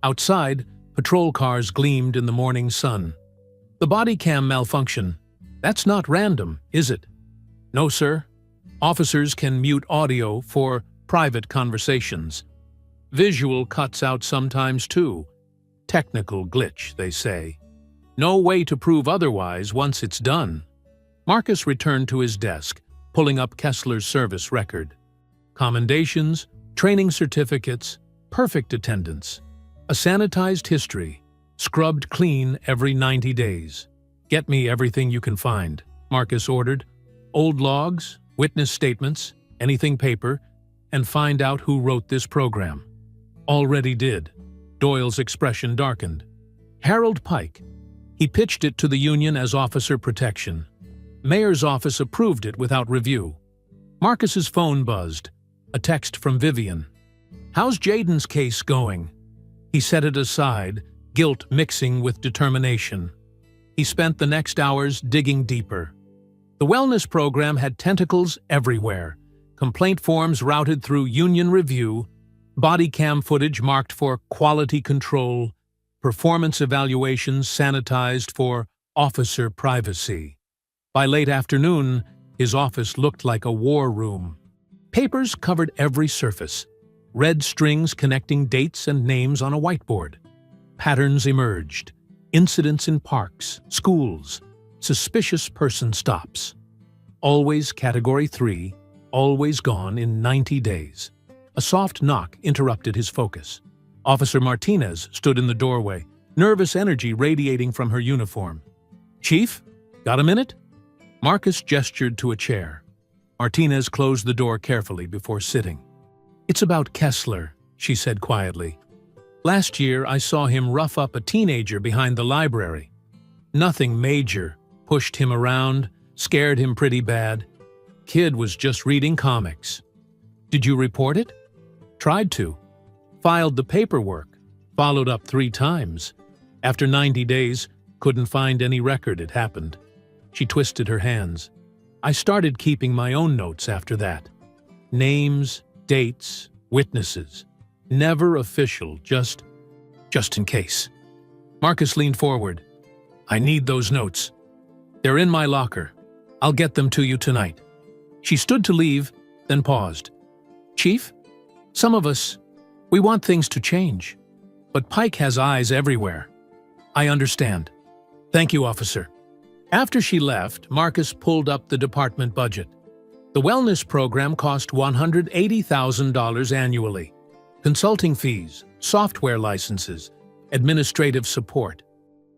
Outside, patrol cars gleamed in the morning sun. The body cam malfunction. That's not random, is it? No, sir. Officers can mute audio for private conversations. Visual cuts out sometimes too. Technical glitch, they say. No way to prove otherwise once it's done. Marcus returned to his desk, pulling up Kessler's service record. Commendations, training certificates, perfect attendance. A sanitized history, scrubbed clean every 90 days. Get me everything you can find, Marcus ordered. Old logs, witness statements, anything paper, and find out who wrote this program. Already did. Doyle's expression darkened. Harold Pike. He pitched it to the union as officer protection. Mayor's office approved it without review. Marcus's phone buzzed. A text from Vivian. How's Jaden's case going? He set it aside, guilt mixing with determination. He spent the next hours digging deeper. The wellness program had tentacles everywhere. Complaint forms routed through union review, body cam footage marked for quality control, performance evaluations sanitized for officer privacy. By late afternoon, his office looked like a war room. Papers covered every surface, red strings connecting dates and names on a whiteboard. Patterns emerged. Incidents in parks, schools, suspicious person stops. Always Category 3, always gone in 90 days. A soft knock interrupted his focus. Officer Martinez stood in the doorway, nervous energy radiating from her uniform. Chief, got a minute? Marcus gestured to a chair. Martinez closed the door carefully before sitting. It's about Kessler, she said quietly. Last year, I saw him rough up a teenager behind the library. Nothing major, pushed him around, scared him pretty bad. Kid was just reading comics. Did you report it? Tried to. Filed the paperwork. Followed up 3 times. After 90 days, couldn't find any record it happened. She twisted her hands. I started keeping my own notes after that. Names, dates, witnesses. Never official, just in case. Marcus leaned forward. I need those notes. They're in my locker. I'll get them to you tonight. She stood to leave, then paused. Chief, some of us, we want things to change. But Pike has eyes everywhere. I understand. Thank you, officer. After she left, Marcus pulled up the department budget. The wellness program cost $180,000 annually. Consulting fees, software licenses, administrative support.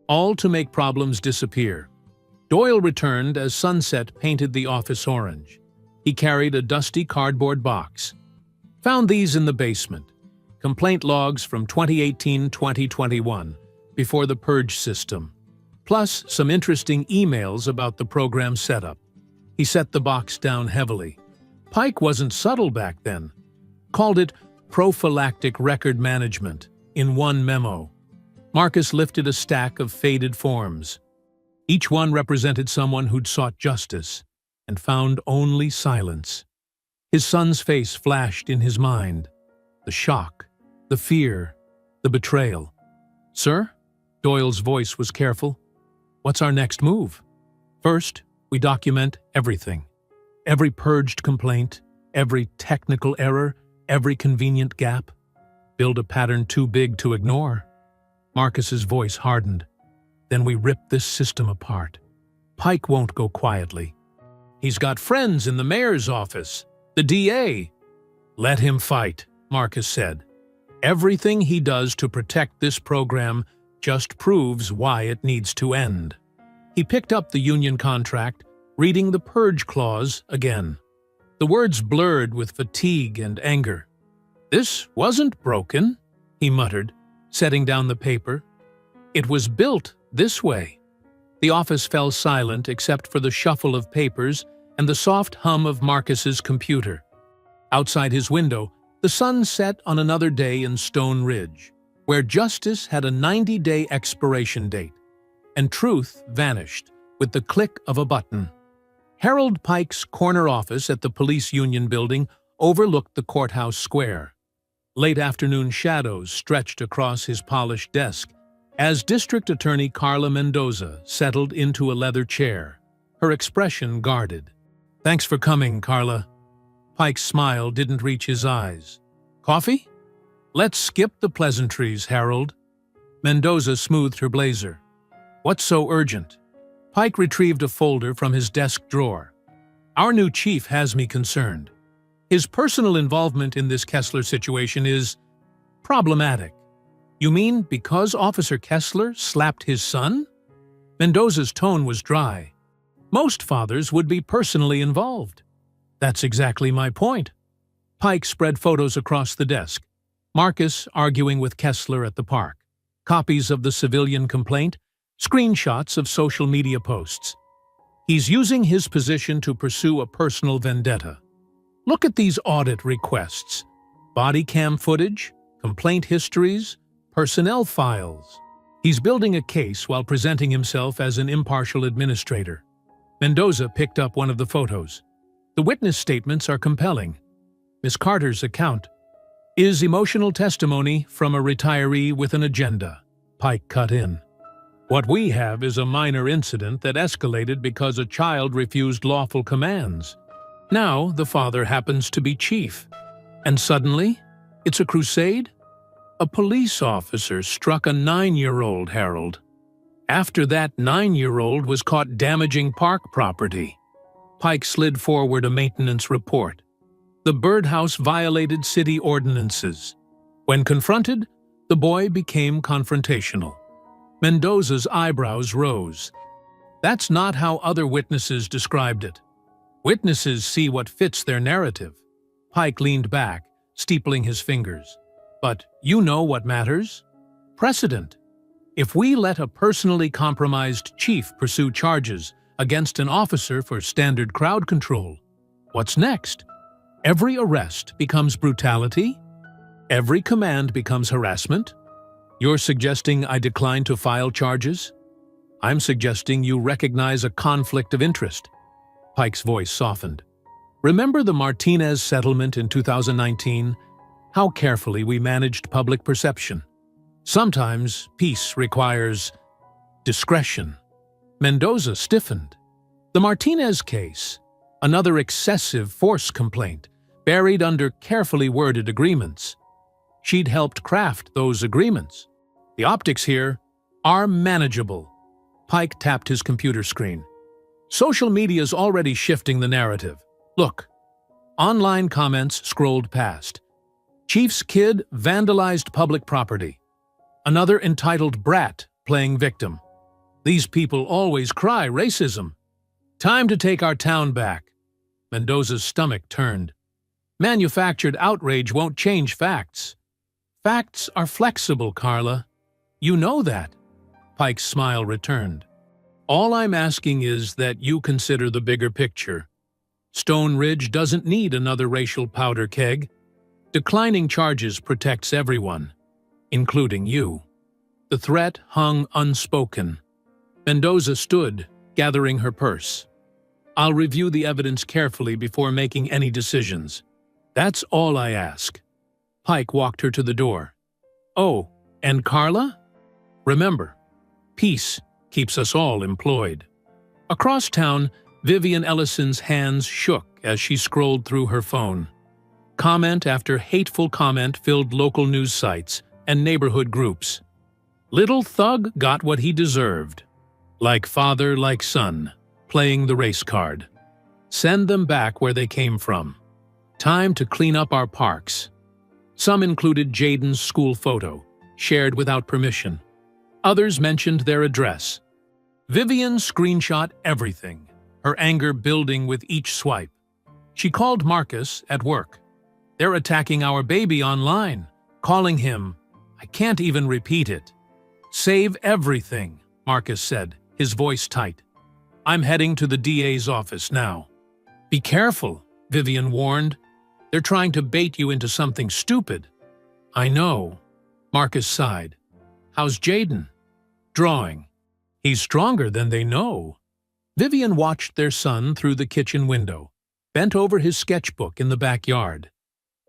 All to make problems disappear. Doyle returned as sunset painted the office orange. He carried a dusty cardboard box. Found these in the basement. Complaint logs from 2018-2021, before the purge system. Plus some interesting emails about the program setup. He set the box down heavily. Pike wasn't subtle back then. Called it Prophylactic record management, in one memo. Marcus lifted a stack of faded forms. Each one represented someone who'd sought justice and found only silence. His son's face flashed in his mind. The shock, the fear, the betrayal. "Sir?" Doyle's voice was careful. "What's our next move?" "First, we document everything. Every purged complaint, every technical error, every convenient gap. Build a pattern too big to ignore." Marcus's voice hardened. "Then we rip this system apart. Pike won't go quietly. He's got friends in the mayor's office, the DA. Let him fight," Marcus said. "Everything he does to protect this program just proves why it needs to end." He picked up the union contract, reading the purge clause again. The words blurred with fatigue and anger. "This wasn't broken," he muttered, setting down the paper. "It was built this way." The office fell silent except for the shuffle of papers and the soft hum of Marcus's computer. Outside his window, the sun set on another day in Stone Ridge, where justice had a 90-day expiration date, and truth vanished with the click of a button. Harold Pike's corner office at the police union building overlooked the courthouse square. Late afternoon shadows stretched across his polished desk as District Attorney Carla Mendoza settled into a leather chair, her expression guarded. "Thanks for coming, Carla." Pike's smile didn't reach his eyes. "Coffee?" "Let's skip the pleasantries, Harold." Mendoza smoothed her blazer. "What's so urgent?" Pike retrieved a folder from his desk drawer. "Our new chief has me concerned. His personal involvement in this Kessler situation is problematic." "You mean because Officer Kessler slapped his son?" Mendoza's tone was dry. "Most fathers would be personally involved." "That's exactly my point." Pike spread photos across the desk. Marcus arguing with Kessler at the park. Copies of the civilian complaint. Screenshots of social media posts. He's using his position to pursue a personal vendetta. Look at these audit requests. Body cam footage, complaint histories, personnel files. He's building a case while presenting himself as an impartial administrator. Mendoza picked up one of the photos. The witness statements are compelling. Miss Carter's account is emotional testimony from a retiree with an agenda. Pike cut in. "What we have is a minor incident that escalated because a child refused lawful commands. Now the father happens to be chief. And suddenly, it's a crusade? A police officer struck a 9-year-old, Harold. After that 9-year-old was caught damaging park property." Pike slid forward a maintenance report. The birdhouse violated city ordinances. When confronted, the boy became confrontational. Mendoza's eyebrows rose. "That's not how other witnesses described it. Witnesses see what fits their narrative." Pike leaned back, steepling his fingers. "But you know what matters? Precedent. If we let a personally compromised chief pursue charges against an officer for standard crowd control, what's next? Every arrest becomes brutality? Every command becomes harassment? You're suggesting I decline to file charges? I'm suggesting you recognize a conflict of interest." Pike's voice softened. "Remember the Martinez settlement in 2019? How carefully we managed public perception. Sometimes peace requires discretion." Mendoza stiffened. The Martinez case, another excessive force complaint, buried under carefully worded agreements. She'd helped craft those agreements. The optics here are manageable. Pike tapped his computer screen. Social media's already shifting the narrative. Look. Online comments scrolled past. Chief's kid vandalized public property. Another entitled brat playing victim. These people always cry racism. Time to take our town back. Mendoza's stomach turned. Manufactured outrage won't change facts. Facts are flexible, Carla. You know that. Pike's smile returned. All I'm asking is that you consider the bigger picture. Stone Ridge doesn't need another racial powder keg. Declining charges protects everyone, including you. The threat hung unspoken. Mendoza stood, gathering her purse. I'll review the evidence carefully before making any decisions. That's all I ask. Pike walked her to the door. Oh, and Carla? Remember, peace keeps us all employed. Across town, Vivian Ellison's hands shook as she scrolled through her phone. Comment after hateful comment filled local news sites and neighborhood groups. Little thug got what he deserved. Like father, like son, playing the race card. Send them back where they came from. Time to clean up our parks. Some included Jaden's school photo, shared without permission. Others mentioned their address. Vivian screenshot everything, her anger building with each swipe. She called Marcus at work. They're attacking our baby online, calling him. I can't even repeat it. Save everything, Marcus said, his voice tight. I'm heading to the DA's office now. Be careful, Vivian warned. They're trying to bait you into something stupid. I know, Marcus sighed. How's Jaden? Drawing. He's stronger than they know. Vivian watched their son through the kitchen window, bent over his sketchbook in the backyard.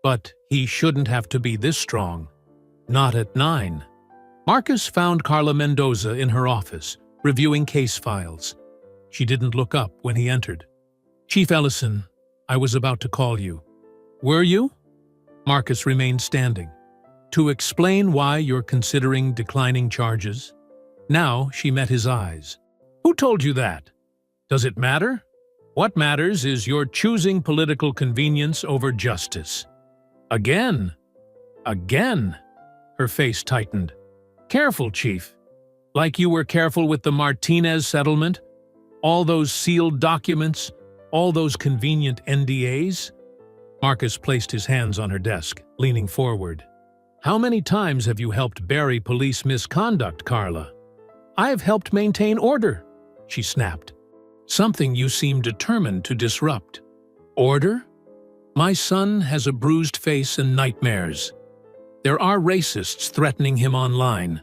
But he shouldn't have to be this strong. Not at 9. Marcus found Carla Mendoza in her office, reviewing case files. She didn't look up when he entered. Chief Ellison, I was about to call you. Were you? Marcus remained standing. To explain why you're considering declining charges? Now she met his eyes. Who told you that? Does it matter? What matters is you're choosing political convenience over justice. Again. Again. Her face tightened. Careful, Chief. Like you were careful with the Martinez settlement? All those sealed documents? All those convenient NDAs? Marcus placed his hands on her desk, leaning forward. How many times have you helped bury police misconduct, Carla? I've helped maintain order, she snapped. Something you seem determined to disrupt. Order? My son has a bruised face and nightmares. There are racists threatening him online.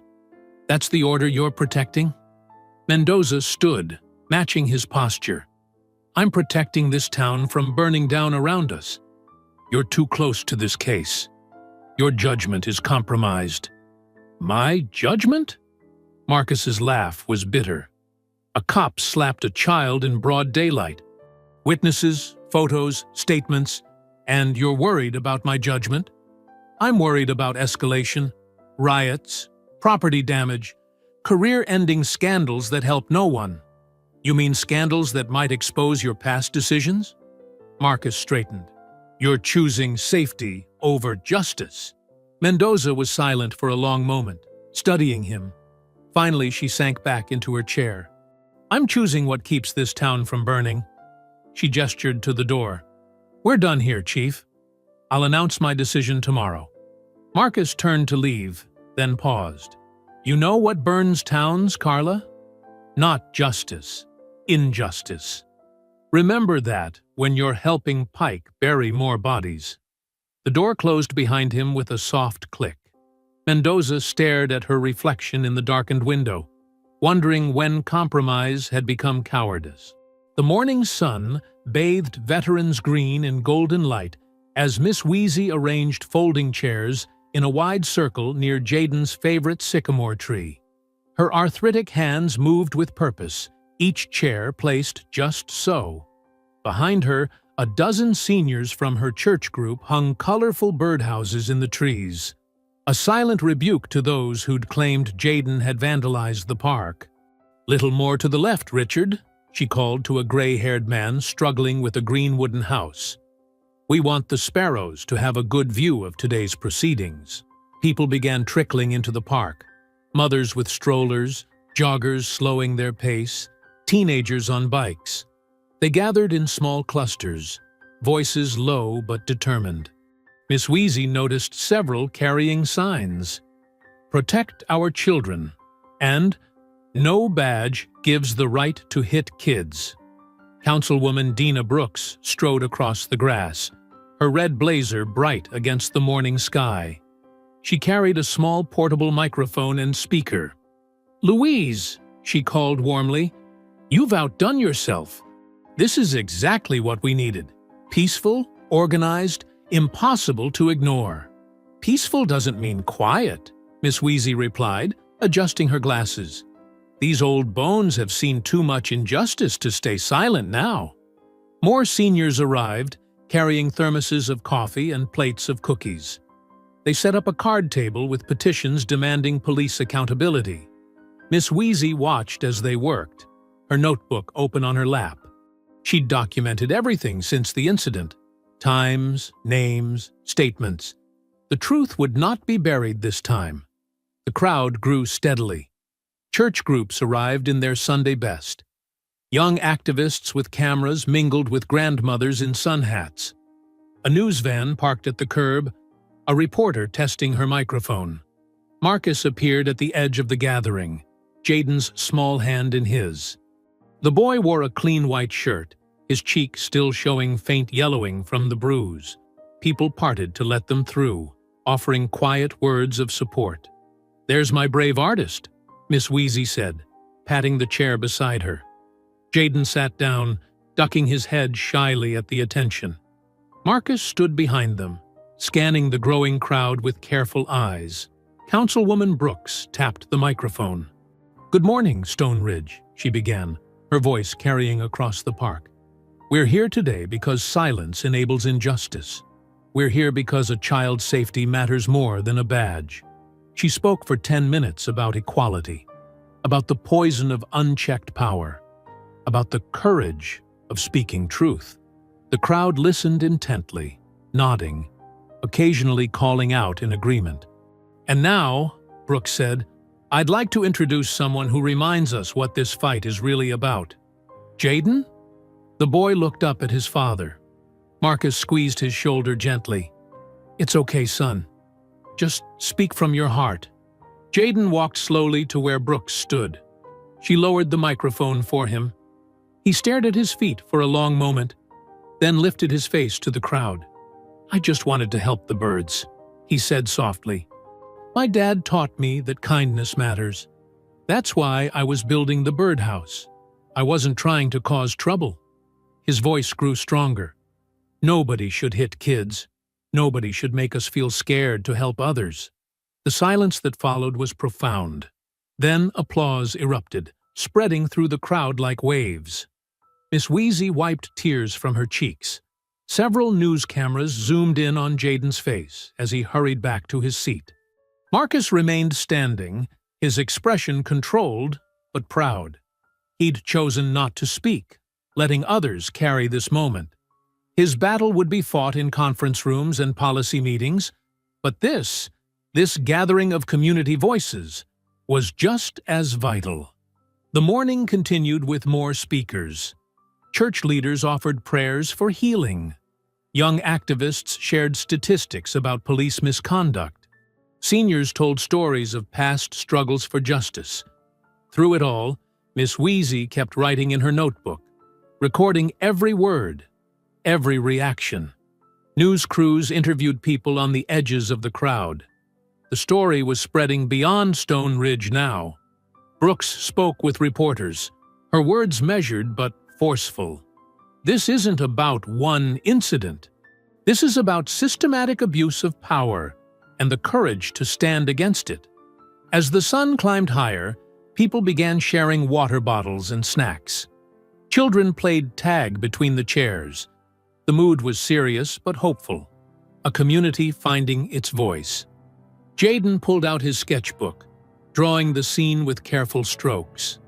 That's the order you're protecting? Mendoza stood, matching his posture. I'm protecting this town from burning down around us. You're too close to this case. Your judgment is compromised. My judgment? Marcus's laugh was bitter. A cop slapped a child in broad daylight. Witnesses, photos, statements, and you're worried about my judgment? I'm worried about escalation, riots, property damage, career-ending scandals that help no one. You mean scandals that might expose your past decisions? Marcus straightened. You're choosing safety over justice. Mendoza was silent for a long moment, studying him. Finally, she sank back into her chair. I'm choosing what keeps this town from burning. She gestured to the door. We're done here, Chief. I'll announce my decision tomorrow. Marcus turned to leave, then paused. You know what burns towns, Carla? Not justice, injustice. Remember that when you're helping Pike bury more bodies. The door closed behind him with a soft click. Mendoza stared at her reflection in the darkened window, wondering when compromise had become cowardice. The morning sun bathed Veterans Green in golden light as Miss Wheezy arranged folding chairs in a wide circle near Jaden's favorite sycamore tree. Her arthritic hands moved with purpose, each chair placed just so. Behind her, a dozen seniors from her church group hung colorful birdhouses in the trees. A silent rebuke to those who'd claimed Jaden had vandalized the park. Little more to the left, Richard, she called to a gray-haired man struggling with a green wooden house. We want the sparrows to have a good view of today's proceedings. People began trickling into the park. Mothers with strollers, joggers slowing their pace, teenagers on bikes. They gathered in small clusters, voices low but determined. Miss Wheezy noticed several carrying signs. Protect our children, and no badge gives the right to hit kids. Councilwoman Dina Brooks strode across the grass, her red blazer bright against the morning sky. She carried a small portable microphone and speaker. "Louise," she called warmly, "you've outdone yourself. This is exactly what we needed. Peaceful, organized, impossible to ignore." "Peaceful doesn't mean quiet," Miss Wheezy replied, adjusting her glasses. "These old bones have seen too much injustice to stay silent now." More seniors arrived, carrying thermoses of coffee and plates of cookies. They set up a card table with petitions demanding police accountability. Miss Wheezy watched as they worked, her notebook open on her lap. She'd documented everything since the incident: times, names, statements. The truth would not be buried this time. The crowd grew steadily. Church groups arrived in their Sunday best. Young activists with cameras mingled with grandmothers in sun hats. A news van parked at the curb, a reporter testing her microphone. Marcus appeared at the edge of the gathering, Jaden's small hand in his. The boy wore a clean white shirt, his cheek still showing faint yellowing from the bruise. People parted to let them through, offering quiet words of support. "There's my brave artist," Miss Wheezy said, patting the chair beside her. Jaden sat down, ducking his head shyly at the attention. Marcus stood behind them, scanning the growing crowd with careful eyes. Councilwoman Brooks tapped the microphone. "Good morning, Stone Ridge," she began, her voice carrying across the park. "We're here today because silence enables injustice. We're here because a child's safety matters more than a badge." She spoke for 10 minutes about equality, about the poison of unchecked power, about the courage of speaking truth. The crowd listened intently, nodding, occasionally calling out in agreement. "And now," Brooks said, "I'd like to introduce someone who reminds us what this fight is really about." "Jaden?" The boy looked up at his father. Marcus squeezed his shoulder gently. "It's okay, son. Just speak from your heart." Jaden walked slowly to where Brooks stood. She lowered the microphone for him. He stared at his feet for a long moment, then lifted his face to the crowd. "I just wanted to help the birds," he said softly. "My dad taught me that kindness matters. That's why I was building the birdhouse. I wasn't trying to cause trouble." His voice grew stronger. "Nobody should hit kids. Nobody should make us feel scared to help others." The silence that followed was profound. Then applause erupted, spreading through the crowd like waves. Miss Wheezy wiped tears from her cheeks. Several news cameras zoomed in on Jaden's face as he hurried back to his seat. Marcus remained standing, his expression controlled but proud. He'd chosen not to speak, letting others carry this moment. His battle would be fought in conference rooms and policy meetings, but this gathering of community voices, was just as vital. The morning continued with more speakers. Church leaders offered prayers for healing. Young activists shared statistics about police misconduct. Seniors told stories of past struggles for justice. Through it all, Miss Wheezy kept writing in her notebook, recording every word, every reaction. News crews interviewed people on the edges of the crowd. The story was spreading beyond Stone Ridge now. Brooks spoke with reporters, her words measured but forceful. "This isn't about one incident. This is about systematic abuse of power and the courage to stand against it." As the sun climbed higher, people began sharing water bottles and snacks. Children played tag between the chairs. The mood was serious but hopeful, a community finding its voice. Jaden pulled out his sketchbook, drawing the scene with careful strokes.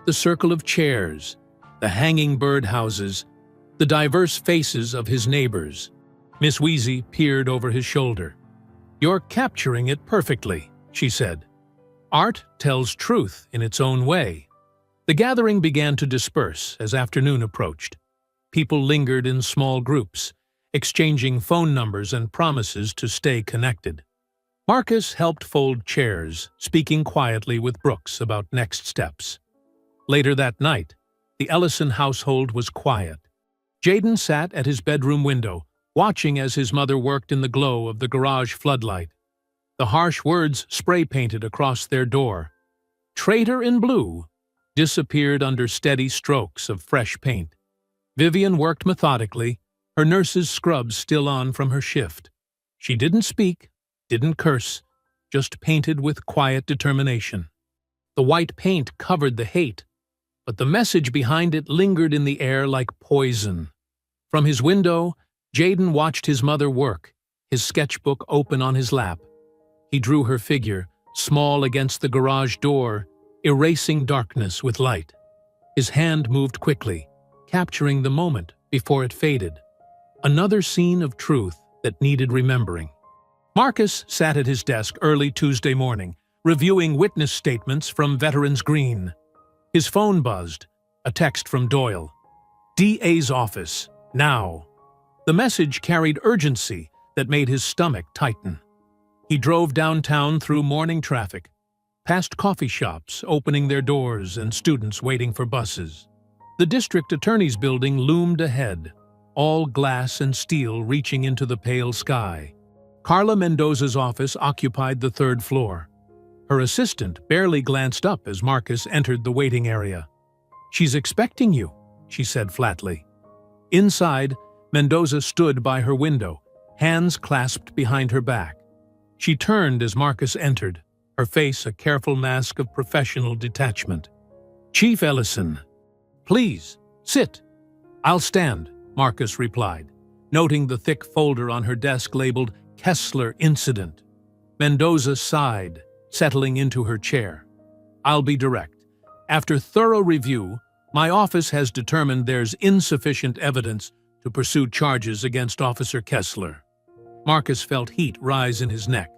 The circle of chairs, the hanging birdhouses, the diverse faces of his neighbors. Miss Wheezy peered over his shoulder. "You're capturing it perfectly," she said. "Art tells truth in its own way." The gathering began to disperse as afternoon approached. People lingered in small groups, exchanging phone numbers and promises to stay connected. Marcus helped fold chairs, speaking quietly with Brooks about next steps. Later that night, the Ellison household was quiet. Jaden sat at his bedroom window, watching as his mother worked in the glow of the garage floodlight. The harsh words spray-painted across their door, "Traitor in Blue," disappeared under steady strokes of fresh paint. Vivian worked methodically, her nurse's scrubs still on from her shift. She didn't speak, didn't curse, just painted with quiet determination. The white paint covered the hate, but the message behind it lingered in the air like poison. From his window, Jaden watched his mother work, his sketchbook open on his lap. He drew her figure, small against the garage door, erasing darkness with light. His hand moved quickly, capturing the moment before it faded. Another scene of truth that needed remembering. Marcus sat at his desk early Tuesday morning, reviewing witness statements from Veterans Green. His phone buzzed, a text from Doyle. "DA's office, now." The message carried urgency that made his stomach tighten. He drove downtown through morning traffic, past coffee shops opening their doors and students waiting for buses. The district attorney's building loomed ahead, all glass and steel reaching into the pale sky. Carla Mendoza's office occupied the third floor. Her assistant barely glanced up as Marcus entered the waiting area. "She's expecting you," she said flatly. Inside, Mendoza stood by her window, hands clasped behind her back. She turned as Marcus entered, her face a careful mask of professional detachment. "Chief Ellison, please, sit." "I'll stand," Marcus replied, noting the thick folder on her desk labeled Kessler Incident. Mendoza sighed, settling into her chair. "I'll be direct. After thorough review, my office has determined there's insufficient evidence to pursue charges against Officer Kessler." Marcus felt heat rise in his neck.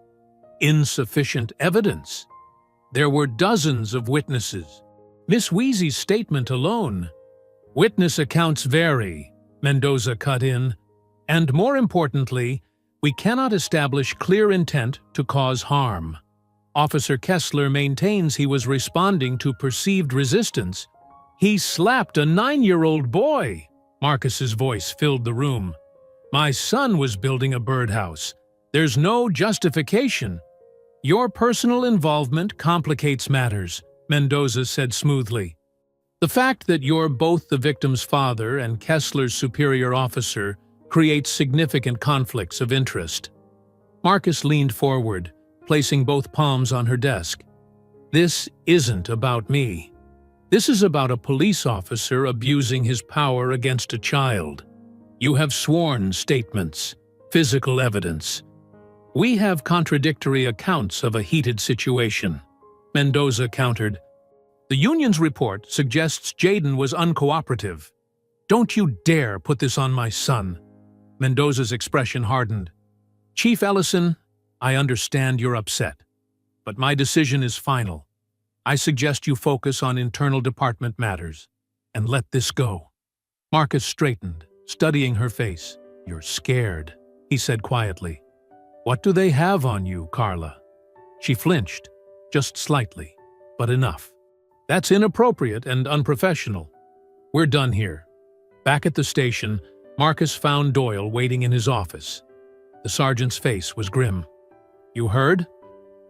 Insufficient evidence? There were dozens of witnesses. Miss Wheezy's statement alone. "Witness accounts vary," Mendoza cut in. "And more importantly, we cannot establish clear intent to cause harm. Officer Kessler maintains he was responding to perceived resistance. He slapped a 9-year-old boy." Marcus's voice filled the room. "My son was building a birdhouse. There's no justification." "Your personal involvement complicates matters," Mendoza said smoothly. "The fact that you're both the victim's father and Kessler's superior officer creates significant conflicts of interest." Marcus leaned forward, placing both palms on her desk. "This isn't about me. This is about a police officer abusing his power against a child. You have sworn statements, physical evidence. We have contradictory accounts of a heated situation." Mendoza countered. "The union's report suggests Jaden was uncooperative. Don't you dare put this on my son." Mendoza's expression hardened. "Chief Ellison, I understand you're upset, but my decision is final. I suggest you focus on internal department matters and let this go." Marcus straightened, studying her face. "You're scared," he said quietly. "What do they have on you, Carla?" She flinched, just slightly, but enough. "That's inappropriate and unprofessional. We're done here." Back at the station, Marcus found Doyle waiting in his office. The sergeant's face was grim. "You heard?"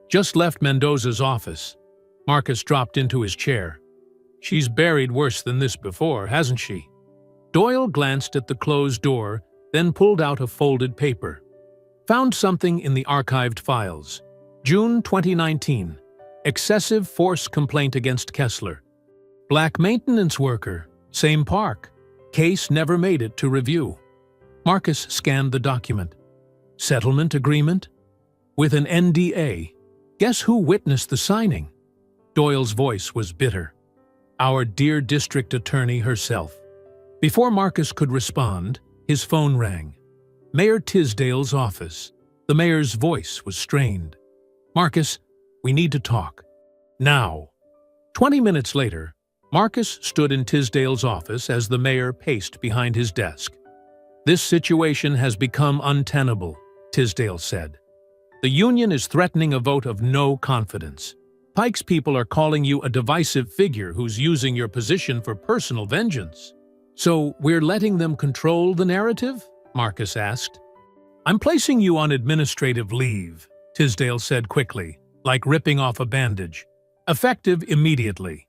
"Just left Mendoza's office." Marcus dropped into his chair. "She's buried worse than this before, hasn't she?" Doyle glanced at the closed door, then pulled out a folded paper. Found something in the archived files. June 2019. Excessive force complaint against Kessler. Black maintenance worker. Same park. Case never made it to review. Marcus scanned the document. Settlement agreement? With an NDA. Guess who witnessed the signing? Doyle's voice was bitter. Our dear district attorney herself. Before Marcus could respond, his phone rang. Mayor Tisdale's office. The mayor's voice was strained. "Marcus, we need to talk. Now." 20 minutes later, Marcus stood in Tisdale's office as the mayor paced behind his desk. "This situation has become untenable," Tisdale said. "The union is threatening a vote of no confidence. Pike's people are calling you a divisive figure who's using your position for personal vengeance." "So we're letting them control the narrative?" Marcus asked. "I'm placing you on administrative leave," Tisdale said quickly, like ripping off a bandage. "Effective immediately.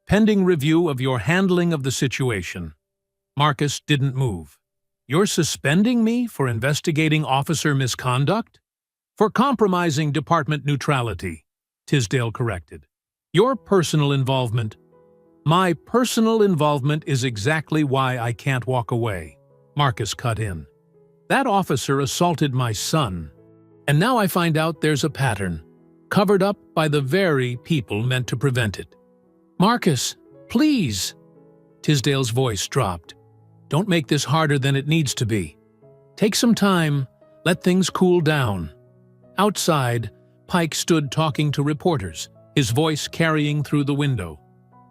Pending review of your handling of the situation." Marcus didn't move. "You're suspending me for investigating officer misconduct?" "For compromising department neutrality," Tisdale corrected. "Your personal involvement—" "My personal involvement is exactly why I can't walk away," Marcus cut in. "That officer assaulted my son, and now I find out there's a pattern, covered up by the very people meant to prevent it." "Marcus, please!" Tisdale's voice dropped. "Don't make this harder than it needs to be. Take some time, let things cool down." Outside, Pike stood talking to reporters, his voice carrying through the window.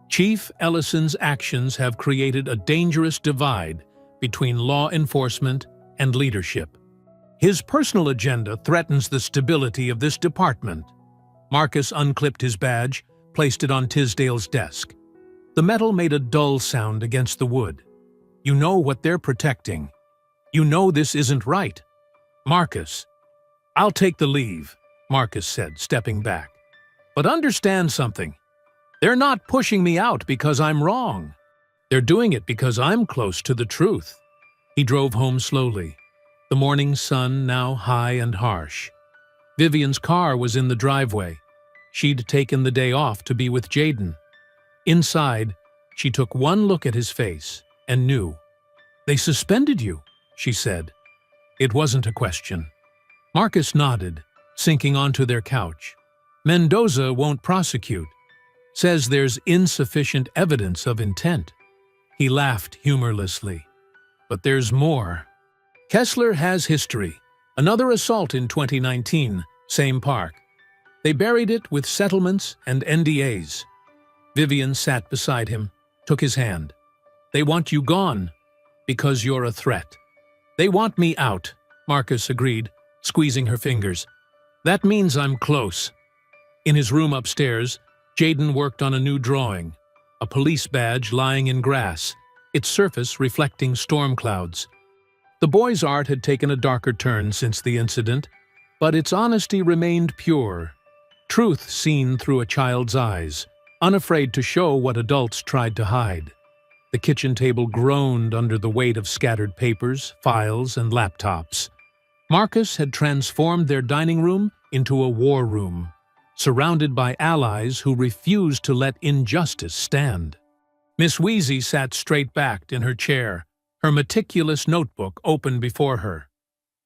"Chief Ellison's actions have created a dangerous divide between law enforcement and leadership. His personal agenda threatens the stability of this department." Marcus unclipped his badge, placed it on Tisdale's desk. The metal made a dull sound against the wood. "You know what they're protecting. You know this isn't right." "Marcus." "I'll take the leave," Marcus said, stepping back. "But understand something. They're not pushing me out because I'm wrong. They're doing it because I'm close to the truth." He drove home slowly, the morning sun now high and harsh. Vivian's car was in the driveway. She'd taken the day off to be with Jaden. Inside, she took one look at his face and knew. "They suspended you," she said. It wasn't a question. Marcus nodded, sinking onto their couch. "Mendoza won't prosecute. Says there's insufficient evidence of intent." He laughed humorlessly. "But there's more. Kessler has history. Another assault in 2019, same park. They buried it with settlements and NDAs." Vivian sat beside him, took his hand. "They want you gone, because you're a threat." "They want me out," Marcus agreed, squeezing her fingers. "That means I'm close." In his room upstairs, Jaden worked on a new drawing, a police badge lying in grass, its surface reflecting storm clouds. The boy's art had taken a darker turn since the incident, but its honesty remained pure. Truth seen through a child's eyes, unafraid to show what adults tried to hide. The kitchen table groaned under the weight of scattered papers, files, and laptops. Marcus had transformed their dining room into a war room, surrounded by allies who refused to let injustice stand. Miss Wheezy sat straight-backed in her chair, her meticulous notebook open before her.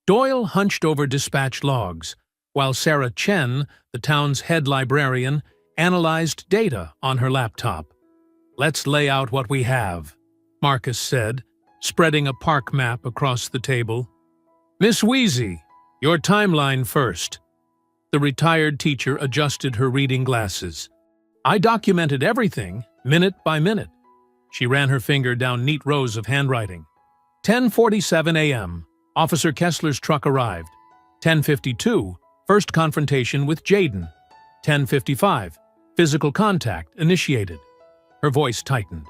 Doyle hunched over dispatch logs, while Sarah Chen, the town's head librarian, analyzed data on her laptop. "Let's lay out what we have," Marcus said, spreading a park map across the table. "Miss Wheezy, your timeline first." The retired teacher adjusted her reading glasses. "I documented everything, minute by minute." She ran her finger down neat rows of handwriting. 10:47 a.m. Officer Kessler's truck arrived. 10:52, first confrontation with Jaden. 10:55, physical contact initiated. Her voice tightened.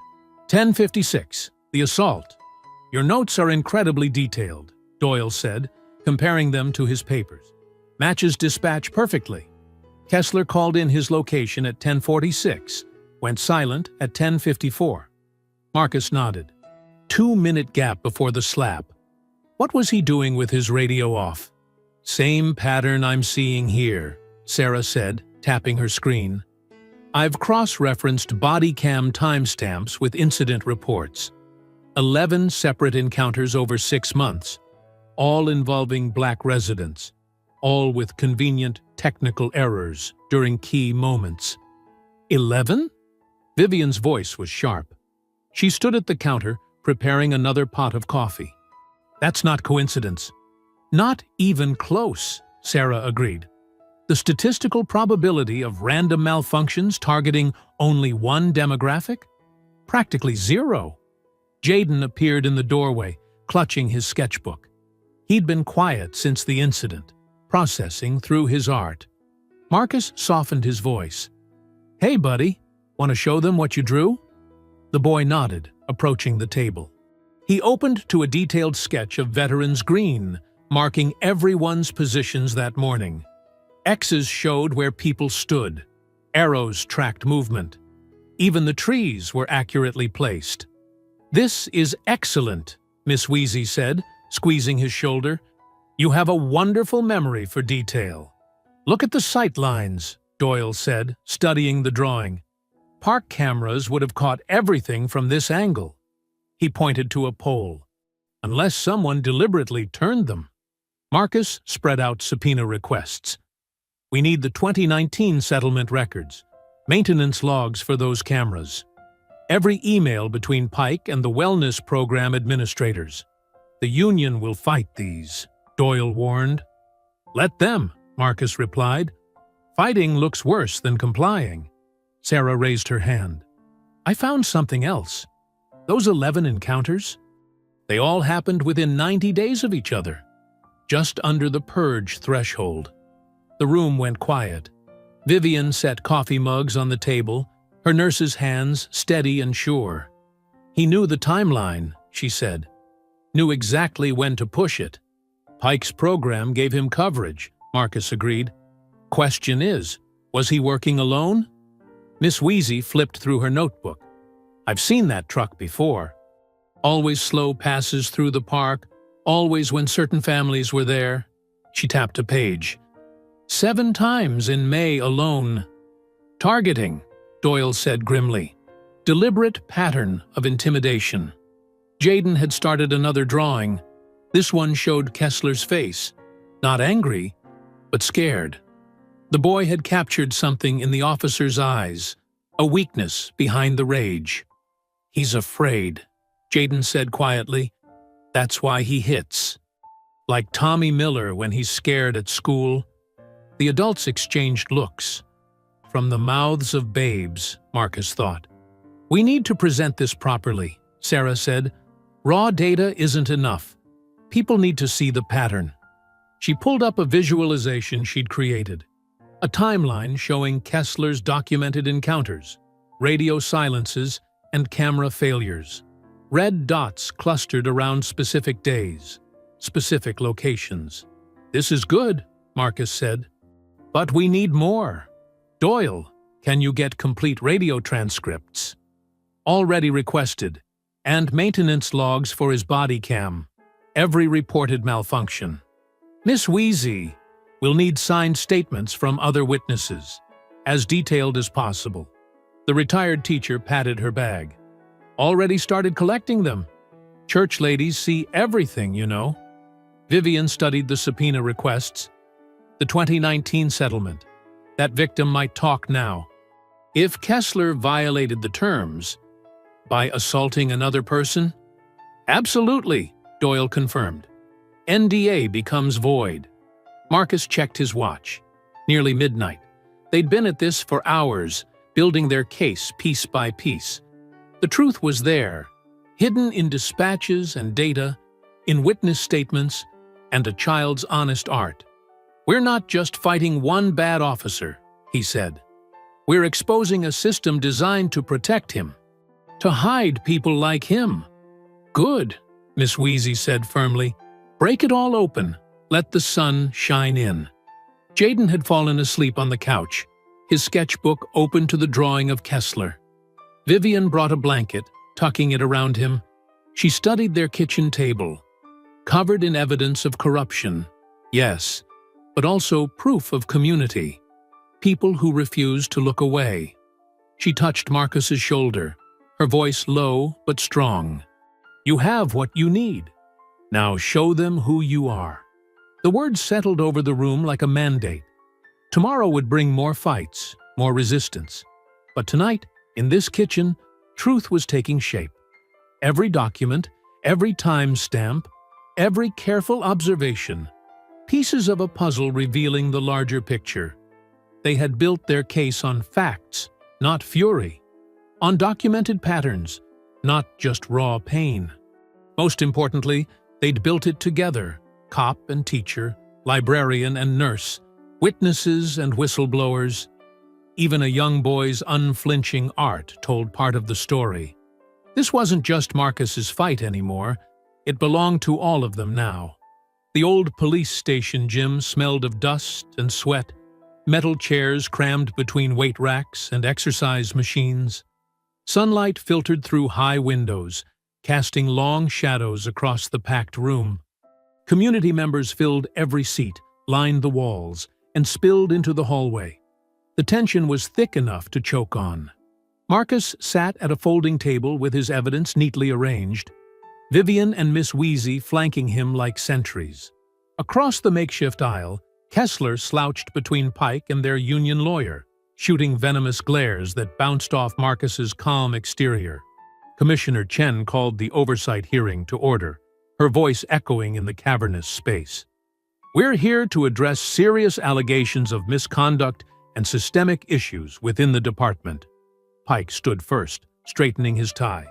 10:56, the assault. "Your notes are incredibly detailed," Doyle said, comparing them to his papers. "Matches dispatch perfectly." Kessler called in his location at 10:46, went silent at 10:54. Marcus nodded. 2-minute gap before the slap. What was he doing with his radio off? "Same pattern I'm seeing here," Sarah said, tapping her screen. "I've cross-referenced body cam timestamps with incident reports. 11 separate encounters over 6 months, all involving black residents, all with convenient technical errors during key moments." 11? Vivian's voice was sharp. She stood at the counter, preparing another pot of coffee. "That's not coincidence." "Not even close," Sarah agreed. "The statistical probability of random malfunctions targeting only one demographic? Practically zero." Jaden appeared in the doorway, clutching his sketchbook. He'd been quiet since the incident, processing through his art. Marcus softened his voice. "Hey, buddy, want to show them what you drew?" The boy nodded, approaching the table. He opened to a detailed sketch of Veterans Green, marking everyone's positions that morning. X's showed where people stood. Arrows tracked movement. Even the trees were accurately placed. "This is excellent," Miss Wheezy said, squeezing his shoulder. "You have a wonderful memory for detail." "Look at the sight lines," Doyle said, studying the drawing. "Park cameras would have caught everything from this angle." He pointed to a pole. "Unless someone deliberately turned them." Marcus spread out subpoena requests. "We need the 2019 settlement records, maintenance logs for those cameras, every email between Pike and the wellness program administrators. The union will fight these," Doyle warned. "Let them," Marcus replied. "Fighting looks worse than complying." Sarah raised her hand. "I found something else. Those 11 encounters? They all happened within 90 days of each other, just under the purge threshold." The room went quiet. Vivian set coffee mugs on the table, her nurse's hands steady and sure. "He knew the timeline," she said. "Knew exactly when to push it." "Pike's program gave him coverage," Marcus agreed. "Question is, was he working alone?" Miss Wheezy flipped through her notebook. "I've seen that truck before. Always slow passes through the park, always when certain families were there." She tapped a page. 7 times in May alone. "Targeting," Doyle said grimly. "Deliberate pattern of intimidation." Jaden had started another drawing. This one showed Kessler's face, not angry, but scared. The boy had captured something in the officer's eyes, a weakness behind the rage. "He's afraid," Jaden said quietly. "That's why he hits. Like Tommy Miller when he's scared at school." The adults exchanged looks. From the mouths of babes, Marcus thought. "We need to present this properly," Sarah said. "Raw data isn't enough. People need to see the pattern." She pulled up a visualization she'd created. A timeline showing Kessler's documented encounters, radio silences, and camera failures. Red dots clustered around specific days, specific locations. "This is good," Marcus said. "But we need more. Doyle, can you get complete radio transcripts?" "Already requested. And maintenance logs for his body cam. Every reported malfunction." "Miss Wheezy, we'll need signed statements from other witnesses, as detailed as possible." The retired teacher patted her bag. "Already started collecting them. Church ladies see everything, you know." Vivian studied the subpoena requests. The 2019 settlement. That victim might talk now. If Kessler violated the terms, by assaulting another person? "Absolutely," Doyle confirmed. "NDA becomes void." Marcus checked his watch. Nearly midnight. They'd been at this for hours, building their case piece by piece. The truth was there, hidden in dispatches and data, in witness statements, and a child's honest art. "We're not just fighting one bad officer," he said. "We're exposing a system designed to protect him, to hide people like him." "Good," Miss Wheezy said firmly. "Break it all open. Let the sun shine in." Jaden had fallen asleep on the couch, his sketchbook open to the drawing of Kessler. Vivian brought a blanket, tucking it around him. She studied their kitchen table, covered in evidence of corruption. Yes, but also proof of community. People who refused to look away. She touched Marcus's shoulder, her voice low but strong. "You have what you need. Now show them who you are." The words settled over the room like a mandate. Tomorrow would bring more fights, more resistance. But tonight, in this kitchen, truth was taking shape. Every document, every timestamp, every careful observation, pieces of a puzzle revealing the larger picture. They had built their case on facts, not fury, on documented patterns, not just raw pain. Most importantly, they'd built it together, cop and teacher, librarian and nurse, witnesses and whistleblowers. Even a young boy's unflinching art told part of the story. This wasn't just Marcus's fight anymore. It belonged to all of them now. The old police station gym smelled of dust and sweat, metal chairs crammed between weight racks and exercise machines. Sunlight filtered through high windows, casting long shadows across the packed room. Community members filled every seat, lined the walls, and spilled into the hallway. The tension was thick enough to choke on. Marcus sat at a folding table with his evidence neatly arranged, Vivian and Miss Wheezy flanking him like sentries. Across the makeshift aisle, Kessler slouched between Pike and their union lawyer, shooting venomous glares that bounced off Marcus's calm exterior. Commissioner Chen called the oversight hearing to order, her voice echoing in the cavernous space. "We're here to address serious allegations of misconduct and systemic issues within the department." Pike stood first, straightening his tie.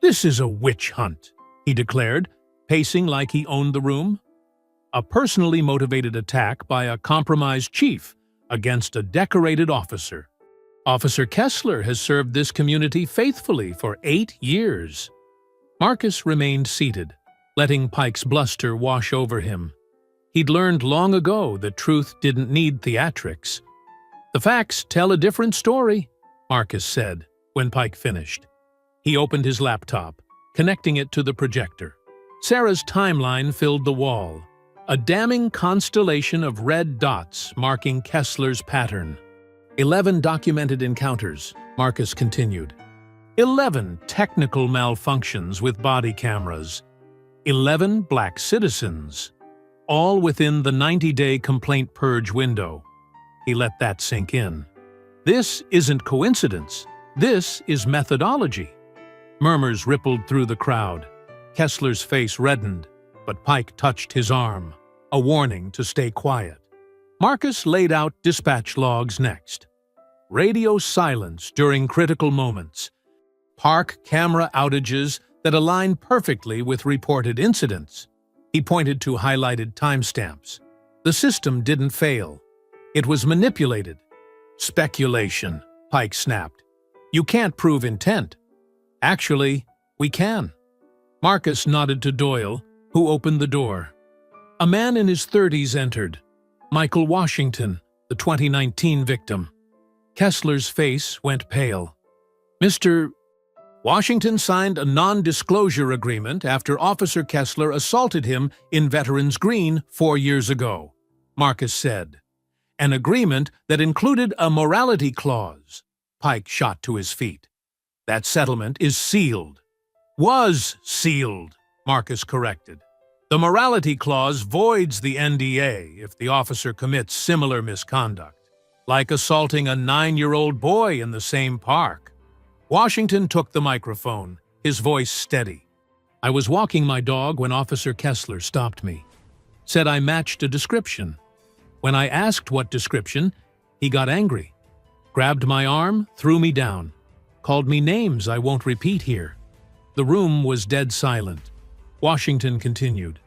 "This is a witch hunt," he declared, pacing like he owned the room. "A personally motivated attack by a compromised chief against a decorated officer. Officer Kessler has served this community faithfully for 8 years." Marcus remained seated, letting Pike's bluster wash over him. He'd learned long ago that truth didn't need theatrics. "The facts tell a different story," Marcus said, when Pike finished. He opened his laptop, connecting it to the projector. Sarah's timeline filled the wall, a damning constellation of red dots marking Kessler's pattern. 11 documented encounters, Marcus continued. 11 technical malfunctions with body cameras. 11 black citizens, all within the 90-day complaint purge window. He let that sink in. This isn't coincidence. This is methodology. Murmurs rippled through the crowd. Kessler's face reddened, but Pike touched his arm, a warning to stay quiet. Marcus laid out dispatch logs next. Radio silence during critical moments. Park camera outages that align perfectly with reported incidents. He pointed to highlighted timestamps. The system didn't fail. It was manipulated. "Speculation," Pike snapped. "You can't prove intent." "Actually, we can." Marcus nodded to Doyle, who opened the door. A man in his 30s entered. Michael Washington, the 2019 victim. Kessler's face went pale. "Mr. Washington signed a non-disclosure agreement after Officer Kessler assaulted him in Veterans Green 4 years ago," Marcus said. "An agreement that included a morality clause." Pike shot to his feet. "That settlement is sealed." "Was sealed," Marcus corrected. "The morality clause voids the NDA if the officer commits similar misconduct, like assaulting a 9-year-old boy in the same park." Washington took the microphone, his voice steady. "I was walking my dog when Officer Kessler stopped me. Said I matched a description. When I asked what description, he got angry. Grabbed my arm, threw me down. Called me names I won't repeat here." The room was dead silent. Washington continued.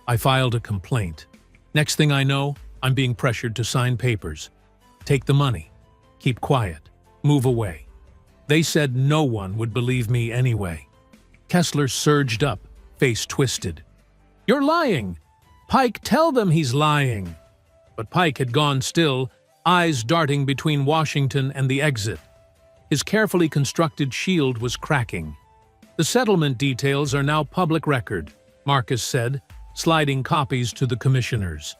"I filed a complaint. Next thing I know, I'm being pressured to sign papers. Take the money. Keep quiet. Move away. They said no one would believe me anyway." Kessler surged up, face twisted. "You're lying! Pike, tell them he's lying!" But Pike had gone still, eyes darting between Washington and the exit. His carefully constructed shield was cracking. "The settlement details are now public record," Marcus said, sliding copies to the commissioners,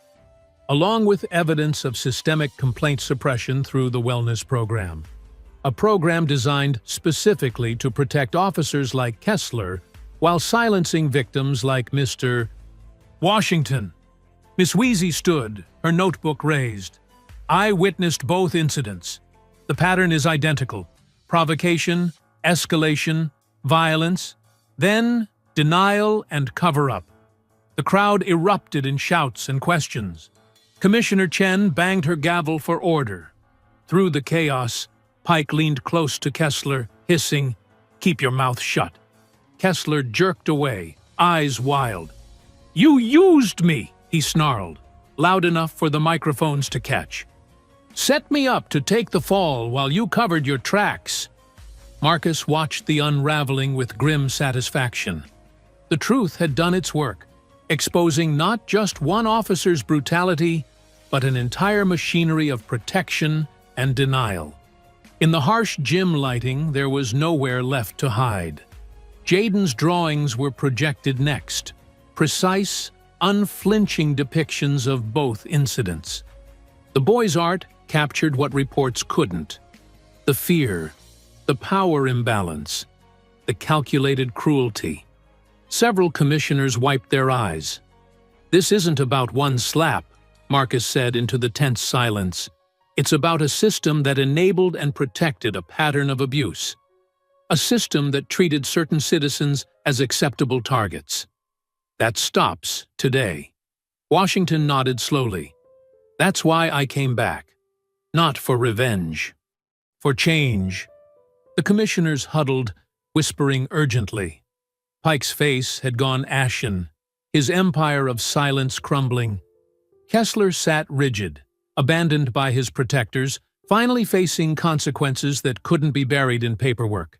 along with evidence of systemic complaint suppression through the wellness program. A program designed specifically to protect officers like Kessler while silencing victims like Mr. Washington. Miss Wheezy stood, her notebook raised. "I witnessed both incidents. The pattern is identical. Provocation, escalation, violence, then denial and cover-up." The crowd erupted in shouts and questions. Commissioner Chen banged her gavel for order. Through the chaos, Pike leaned close to Kessler, hissing, "Keep your mouth shut." Kessler jerked away, eyes wild. "You used me!" he snarled, loud enough for the microphones to catch. "Set me up to take the fall while you covered your tracks." Marcus watched the unraveling with grim satisfaction. The truth had done its work, exposing not just one officer's brutality, but an entire machinery of protection and denial. In the harsh gym lighting, there was nowhere left to hide. Jaden's drawings were projected next, precise, unflinching depictions of both incidents. The boy's art captured what reports couldn't: the fear, the power imbalance, the calculated cruelty. Several commissioners wiped their eyes. "This isn't about one slap," Marcus said into the tense silence. "It's about a system that enabled and protected a pattern of abuse. A system that treated certain citizens as acceptable targets. That stops today." Washington nodded slowly. "That's why I came back. Not for revenge. For change." The commissioners huddled, whispering urgently. Pike's face had gone ashen, his empire of silence crumbling. Kessler sat rigid, abandoned by his protectors, finally facing consequences that couldn't be buried in paperwork.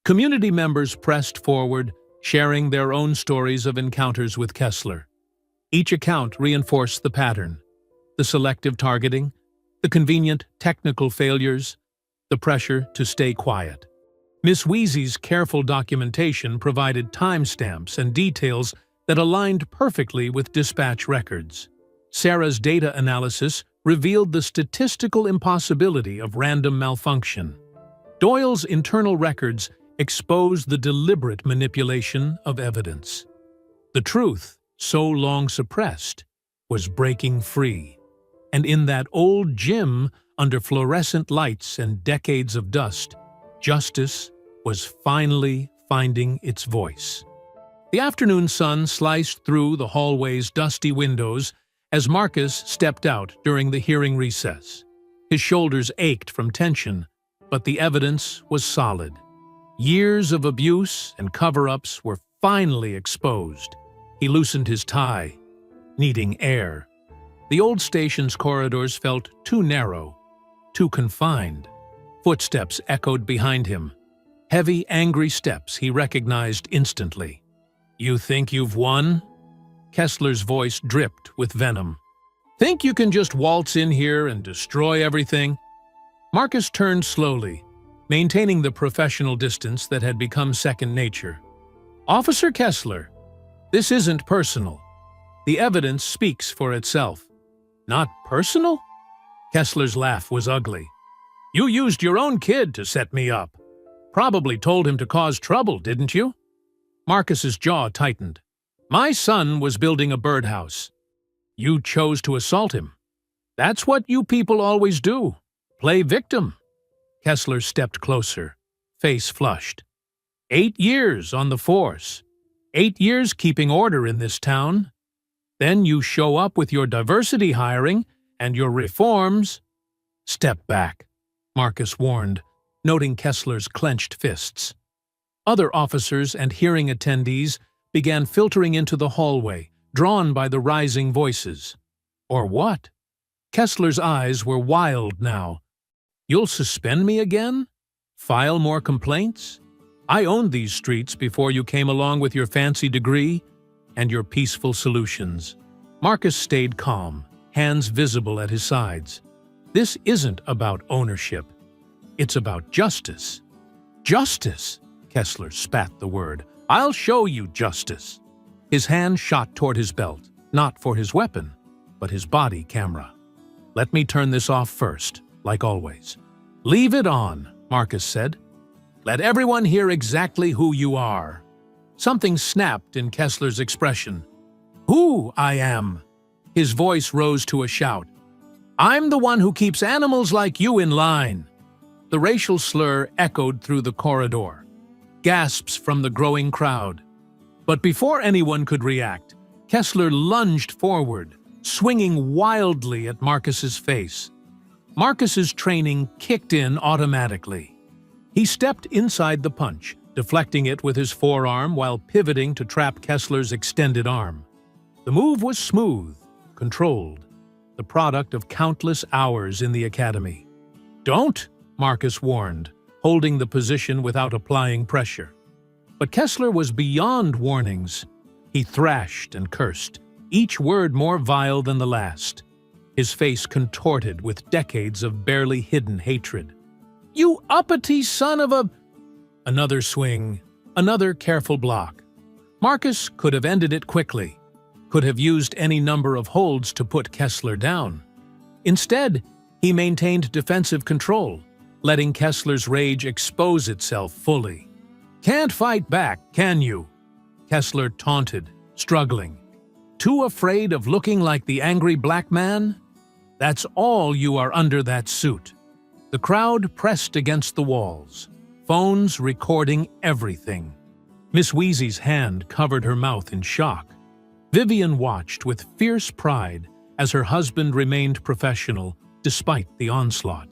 Community members pressed forward, sharing their own stories of encounters with Kessler. Each account reinforced the pattern: the selective targeting, the convenient technical failures, the pressure to stay quiet. Miss Wheezy's careful documentation provided timestamps and details that aligned perfectly with dispatch records. Sarah's data analysis revealed the statistical impossibility of random malfunction. Doyle's internal records exposed the deliberate manipulation of evidence. The truth, so long suppressed, was breaking free. And in that old gym, under fluorescent lights and decades of dust, justice was finally finding its voice. The afternoon sun sliced through the hallway's dusty windows as Marcus stepped out during the hearing recess. His shoulders ached from tension, but the evidence was solid. Years of abuse and cover-ups were finally exposed. He loosened his tie, needing air. The old station's corridors felt too narrow, too confined. Footsteps echoed behind him. Heavy, angry steps he recognized instantly. "You think you've won?" Kessler's voice dripped with venom. "Think you can just waltz in here and destroy everything?" Marcus turned slowly, maintaining the professional distance that had become second nature. "Officer Kessler, this isn't personal. The evidence speaks for itself." "Not personal?" Kessler's laugh was ugly. "You used your own kid to set me up. Probably told him to cause trouble, didn't you?" Marcus's jaw tightened. "My son was building a birdhouse. You chose to assault him. That's what you people always do. Play victim." Kessler stepped closer, face flushed. 8 years on the force. 8 years keeping order in this town. Then you show up with your diversity hiring and your reforms. "Step back," Marcus warned, noting Kessler's clenched fists. Other officers and hearing attendees began filtering into the hallway, drawn by the rising voices. Or what? Kessler's eyes were wild now. "You'll suspend me again? File more complaints? I owned these streets before you came along with your fancy degree and your peaceful solutions." Marcus stayed calm, hands visible at his sides. "This isn't about ownership. It's about justice." "Justice?" Kessler spat the word. "I'll show you justice." His hand shot toward his belt, not for his weapon, but his body camera. "Let me turn this off first, like always." "Leave it on," Marcus said. "Let everyone hear exactly who you are." Something snapped in Kessler's expression. "Who I am?" His voice rose to a shout. "I'm the one who keeps animals like you in line." The racial slur echoed through the corridor. Gasps from the growing crowd. But before anyone could react, Kessler lunged forward, swinging wildly at Marcus's face. Marcus's training kicked in automatically. He stepped inside the punch, deflecting it with his forearm while pivoting to trap Kessler's extended arm. The move was smooth, controlled, the product of countless hours in the academy. "Don't," Marcus warned, holding the position without applying pressure. But Kessler was beyond warnings. He thrashed and cursed, each word more vile than the last, his face contorted with decades of barely hidden hatred. "You uppity son of a—" Another swing, another careful block. Marcus could have ended it quickly, could have used any number of holds to put Kessler down. Instead, he maintained defensive control, letting Kessler's rage expose itself fully. "Can't fight back, can you?" Kessler taunted, struggling. "Too afraid of looking like the angry black man? That's all you are under that suit." The crowd pressed against the walls, phones recording everything. Miss Wheezy's hand covered her mouth in shock. Vivian watched with fierce pride as her husband remained professional despite the onslaught.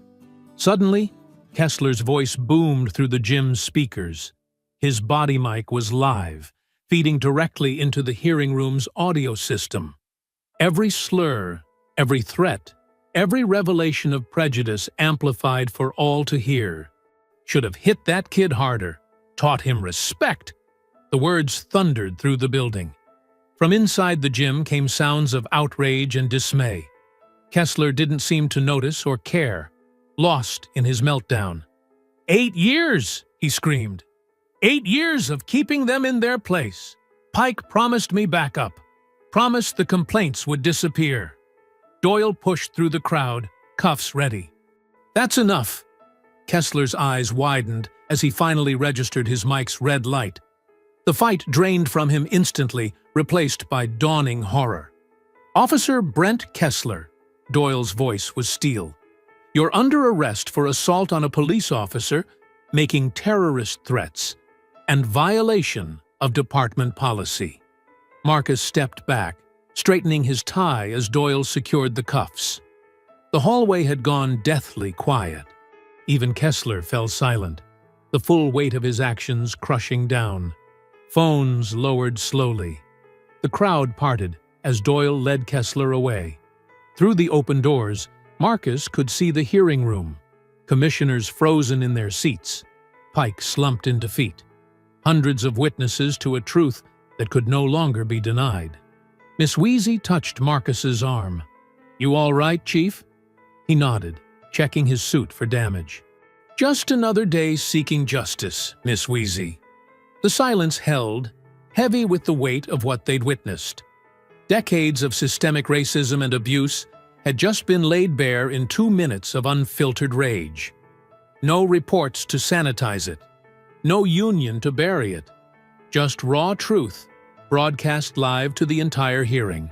Suddenly, Kessler's voice boomed through the gym's speakers. His body mic was live, feeding directly into the hearing room's audio system. Every slur, every threat, every revelation of prejudice amplified for all to hear. "Should have hit that kid harder, taught him respect." The words thundered through the building. From inside the gym came sounds of outrage and dismay. Kessler didn't seem to notice or care, lost in his meltdown. "8 years!" he screamed. 8 years of keeping them in their place. Pike promised me backup, promised the complaints would disappear. Doyle pushed through the crowd, cuffs ready. "That's enough." Kessler's eyes widened as he finally registered his mic's red light. The fight drained from him instantly, replaced by dawning horror. "Officer Brent Kessler," Doyle's voice was steel. "You're under arrest for assault on a police officer, making terrorist threats, and violation of department policy." Marcus stepped back, straightening his tie as Doyle secured the cuffs. The hallway had gone deathly quiet. Even Kessler fell silent, the full weight of his actions crushing down. Phones lowered slowly. The crowd parted as Doyle led Kessler away. Through the open doors, Marcus could see the hearing room, commissioners frozen in their seats, Pike slumped in defeat, hundreds of witnesses to a truth that could no longer be denied. Miss Wheezy touched Marcus's arm. "You all right, Chief?" He nodded, checking his suit for damage. "Just another day seeking justice, Miss Wheezy." The silence held, heavy with the weight of what they'd witnessed. Decades of systemic racism and abuse had just been laid bare in 2 minutes of unfiltered rage. No reports to sanitize it, no union to bury it, just raw truth, broadcast live to the entire hearing.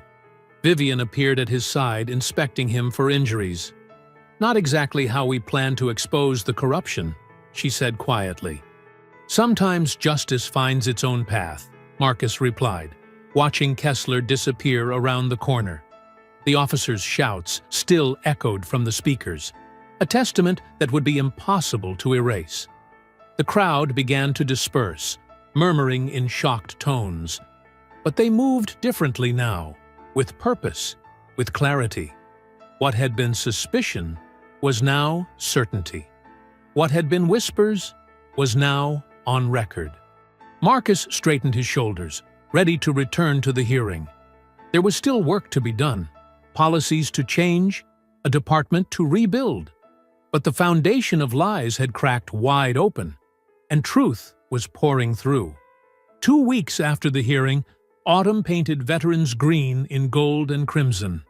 Vivian appeared at his side, inspecting him for injuries. "Not exactly how we plan to expose the corruption," she said quietly. "Sometimes justice finds its own path," Marcus replied, watching Kessler disappear around the corner. The officer's shouts still echoed from the speakers, a testament that would be impossible to erase. The crowd began to disperse, murmuring in shocked tones. But they moved differently now, with purpose, with clarity. What had been suspicion was now certainty. What had been whispers was now on record. Marcus straightened his shoulders, ready to return to the hearing. There was still work to be done, policies to change, a department to rebuild. But the foundation of lies had cracked wide open, and truth was pouring through. 2 weeks after the hearing, autumn painted veterans green in gold and crimson.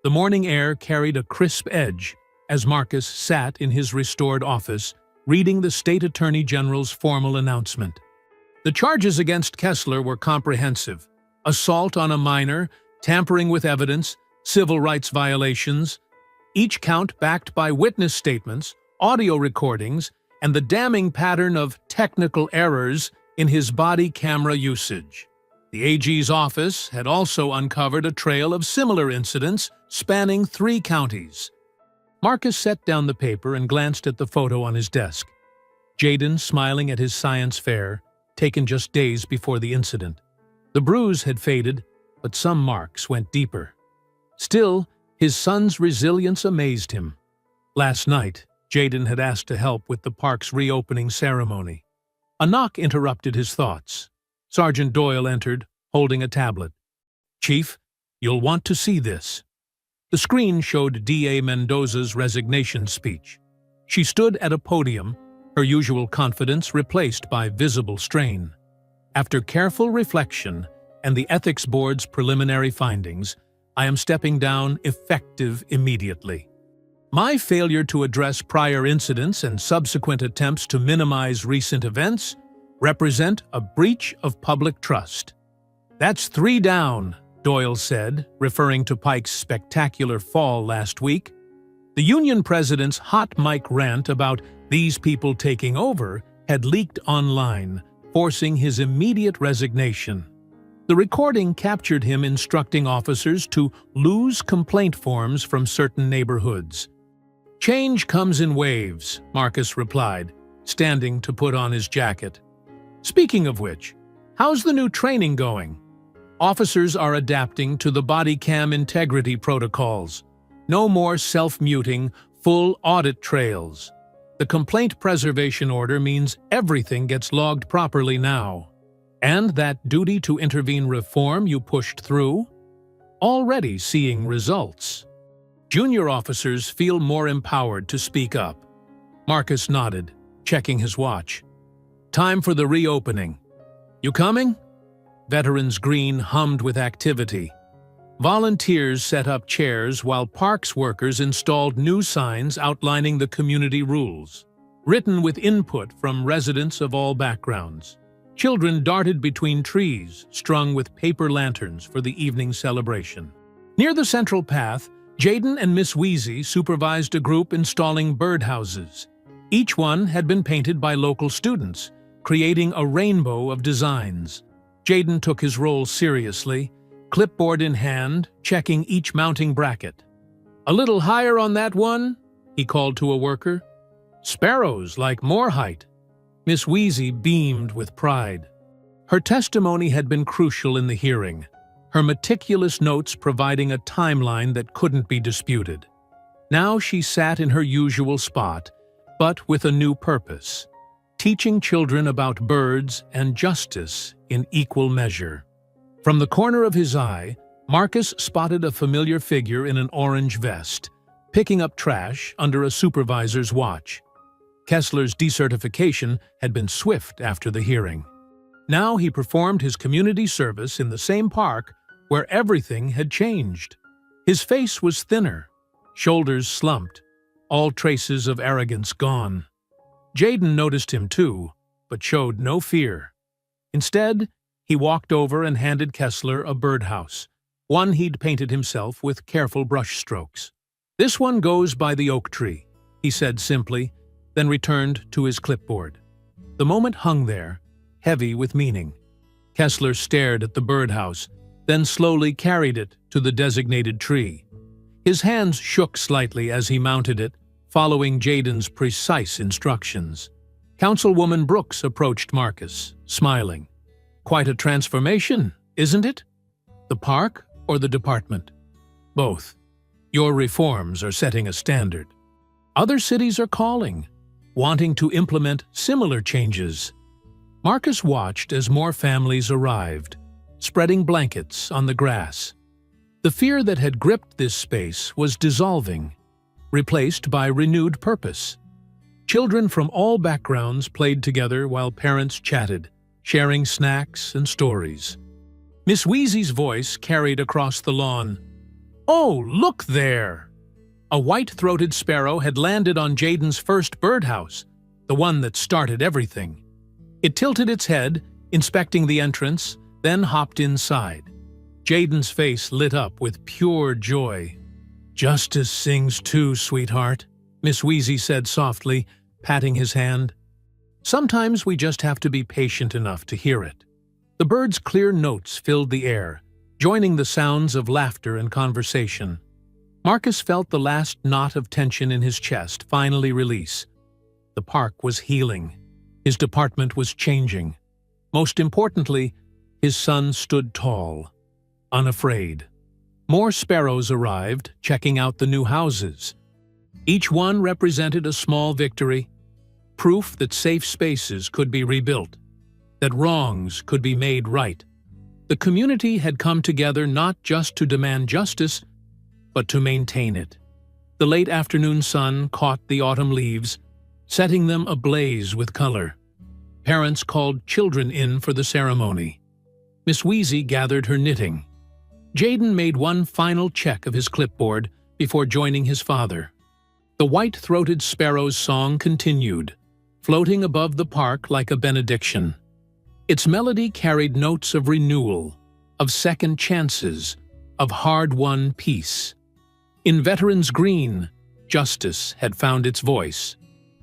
The morning air carried a crisp edge as Marcus sat in his restored office, reading the State Attorney General's formal announcement. The charges against Kessler were comprehensive: assault on a minor, tampering with evidence, civil rights violations, each count backed by witness statements, audio recordings, and the damning pattern of technical errors in his body camera usage. The AG's office had also uncovered a trail of similar incidents spanning 3 counties. Marcus set down the paper and glanced at the photo on his desk. Jaden smiling at his science fair, taken just days before the incident. The bruise had faded, but some marks went deeper. Still, his son's resilience amazed him. Last night, Jaden had asked to help with the park's reopening ceremony. A knock interrupted his thoughts. Sergeant Doyle entered, holding a tablet. "Chief, you'll want to see this." The screen showed D.A. Mendoza's resignation speech. She stood at a podium, her usual confidence replaced by visible strain. "After careful reflection and the Ethics Board's preliminary findings, I am stepping down effective immediately. My failure to address prior incidents and subsequent attempts to minimize recent events represent a breach of public trust." "That's 3 down," Doyle said, referring to Pike's spectacular fall last week. The union president's hot mic rant about these people taking over had leaked online, forcing his immediate resignation. The recording captured him instructing officers to lose complaint forms from certain neighborhoods. "Change comes in waves," Marcus replied, standing to put on his jacket. "Speaking of which, how's the new training going?" "Officers are adapting to the body cam integrity protocols. No more self-muting, full audit trails. The complaint preservation order means everything gets logged properly now. And that duty to intervene reform you pushed through? Already seeing results. Junior officers feel more empowered to speak up." Marcus nodded, checking his watch. "Time for the reopening. You coming?" Veterans Green hummed with activity. Volunteers set up chairs while parks workers installed new signs outlining the community rules, written with input from residents of all backgrounds. Children darted between trees, strung with paper lanterns for the evening celebration. Near the central path, Jaden and Miss Wheezy supervised a group installing birdhouses. Each one had been painted by local students, creating a rainbow of designs. Jaden took his role seriously, clipboard in hand, checking each mounting bracket. "A little higher on that one," he called to a worker. "Sparrows like more height." Miss Wheezy beamed with pride. Her testimony had been crucial in the hearing, her meticulous notes providing a timeline that couldn't be disputed. Now she sat in her usual spot, but with a new purpose, teaching children about birds and justice in equal measure. From the corner of his eye, Marcus spotted a familiar figure in an orange vest, picking up trash under a supervisor's watch. Kessler's decertification had been swift after the hearing. Now he performed his community service in the same park where everything had changed. His face was thinner, shoulders slumped, all traces of arrogance gone. Jaden noticed him too, but showed no fear. Instead, he walked over and handed Kessler a birdhouse, one he'd painted himself with careful brushstrokes. "This one goes by the oak tree," he said simply, then returned to his clipboard. The moment hung there, heavy with meaning. Kessler stared at the birdhouse, then slowly carried it to the designated tree. His hands shook slightly as he mounted it, following Jaden's precise instructions. Councilwoman Brooks approached Marcus, smiling. "Quite a transformation, isn't it? The park or the department?" "Both. Your reforms are setting a standard. Other cities are calling, wanting to implement similar changes." Marcus watched as more families arrived, spreading blankets on the grass. The fear that had gripped this space was dissolving, replaced by renewed purpose. Children from all backgrounds played together while parents chatted, sharing snacks and stories. Miss Wheezy's voice carried across the lawn. "Oh, look there!" A white-throated sparrow had landed on Jaden's first birdhouse, the one that started everything. It tilted its head, inspecting the entrance, then hopped inside. Jaden's face lit up with pure joy. "Justice sings too, sweetheart," Miss Wheezy said softly, patting his hand. "Sometimes we just have to be patient enough to hear it." The bird's clear notes filled the air, joining the sounds of laughter and conversation. Marcus felt the last knot of tension in his chest finally release. The park was healing. His department was changing. Most importantly, his son stood tall, unafraid. More sparrows arrived, checking out the new houses. Each one represented a small victory, proof that safe spaces could be rebuilt, that wrongs could be made right. The community had come together not just to demand justice, but to maintain it. The late afternoon sun caught the autumn leaves, setting them ablaze with color. Parents called children in for the ceremony. Miss Wheezy gathered her knitting. Jaden made one final check of his clipboard before joining his father. The white-throated sparrow's song continued, floating above the park like a benediction. Its melody carried notes of renewal, of second chances, of hard-won peace. In Veterans Green, justice had found its voice,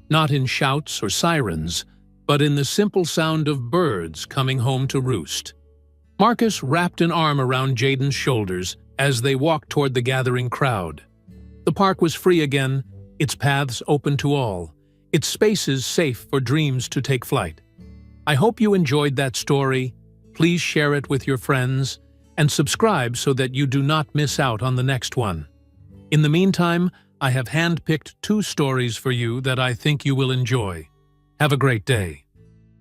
not in shouts or sirens, but in the simple sound of birds coming home to roost. Marcus wrapped an arm around Jaden's shoulders as they walked toward the gathering crowd. The park was free again, its paths open to all, its spaces safe for dreams to take flight. I hope you enjoyed that story. Please share it with your friends and subscribe so that you do not miss out on the next one. In the meantime, I have handpicked 2 stories for you that I think you will enjoy. Have a great day.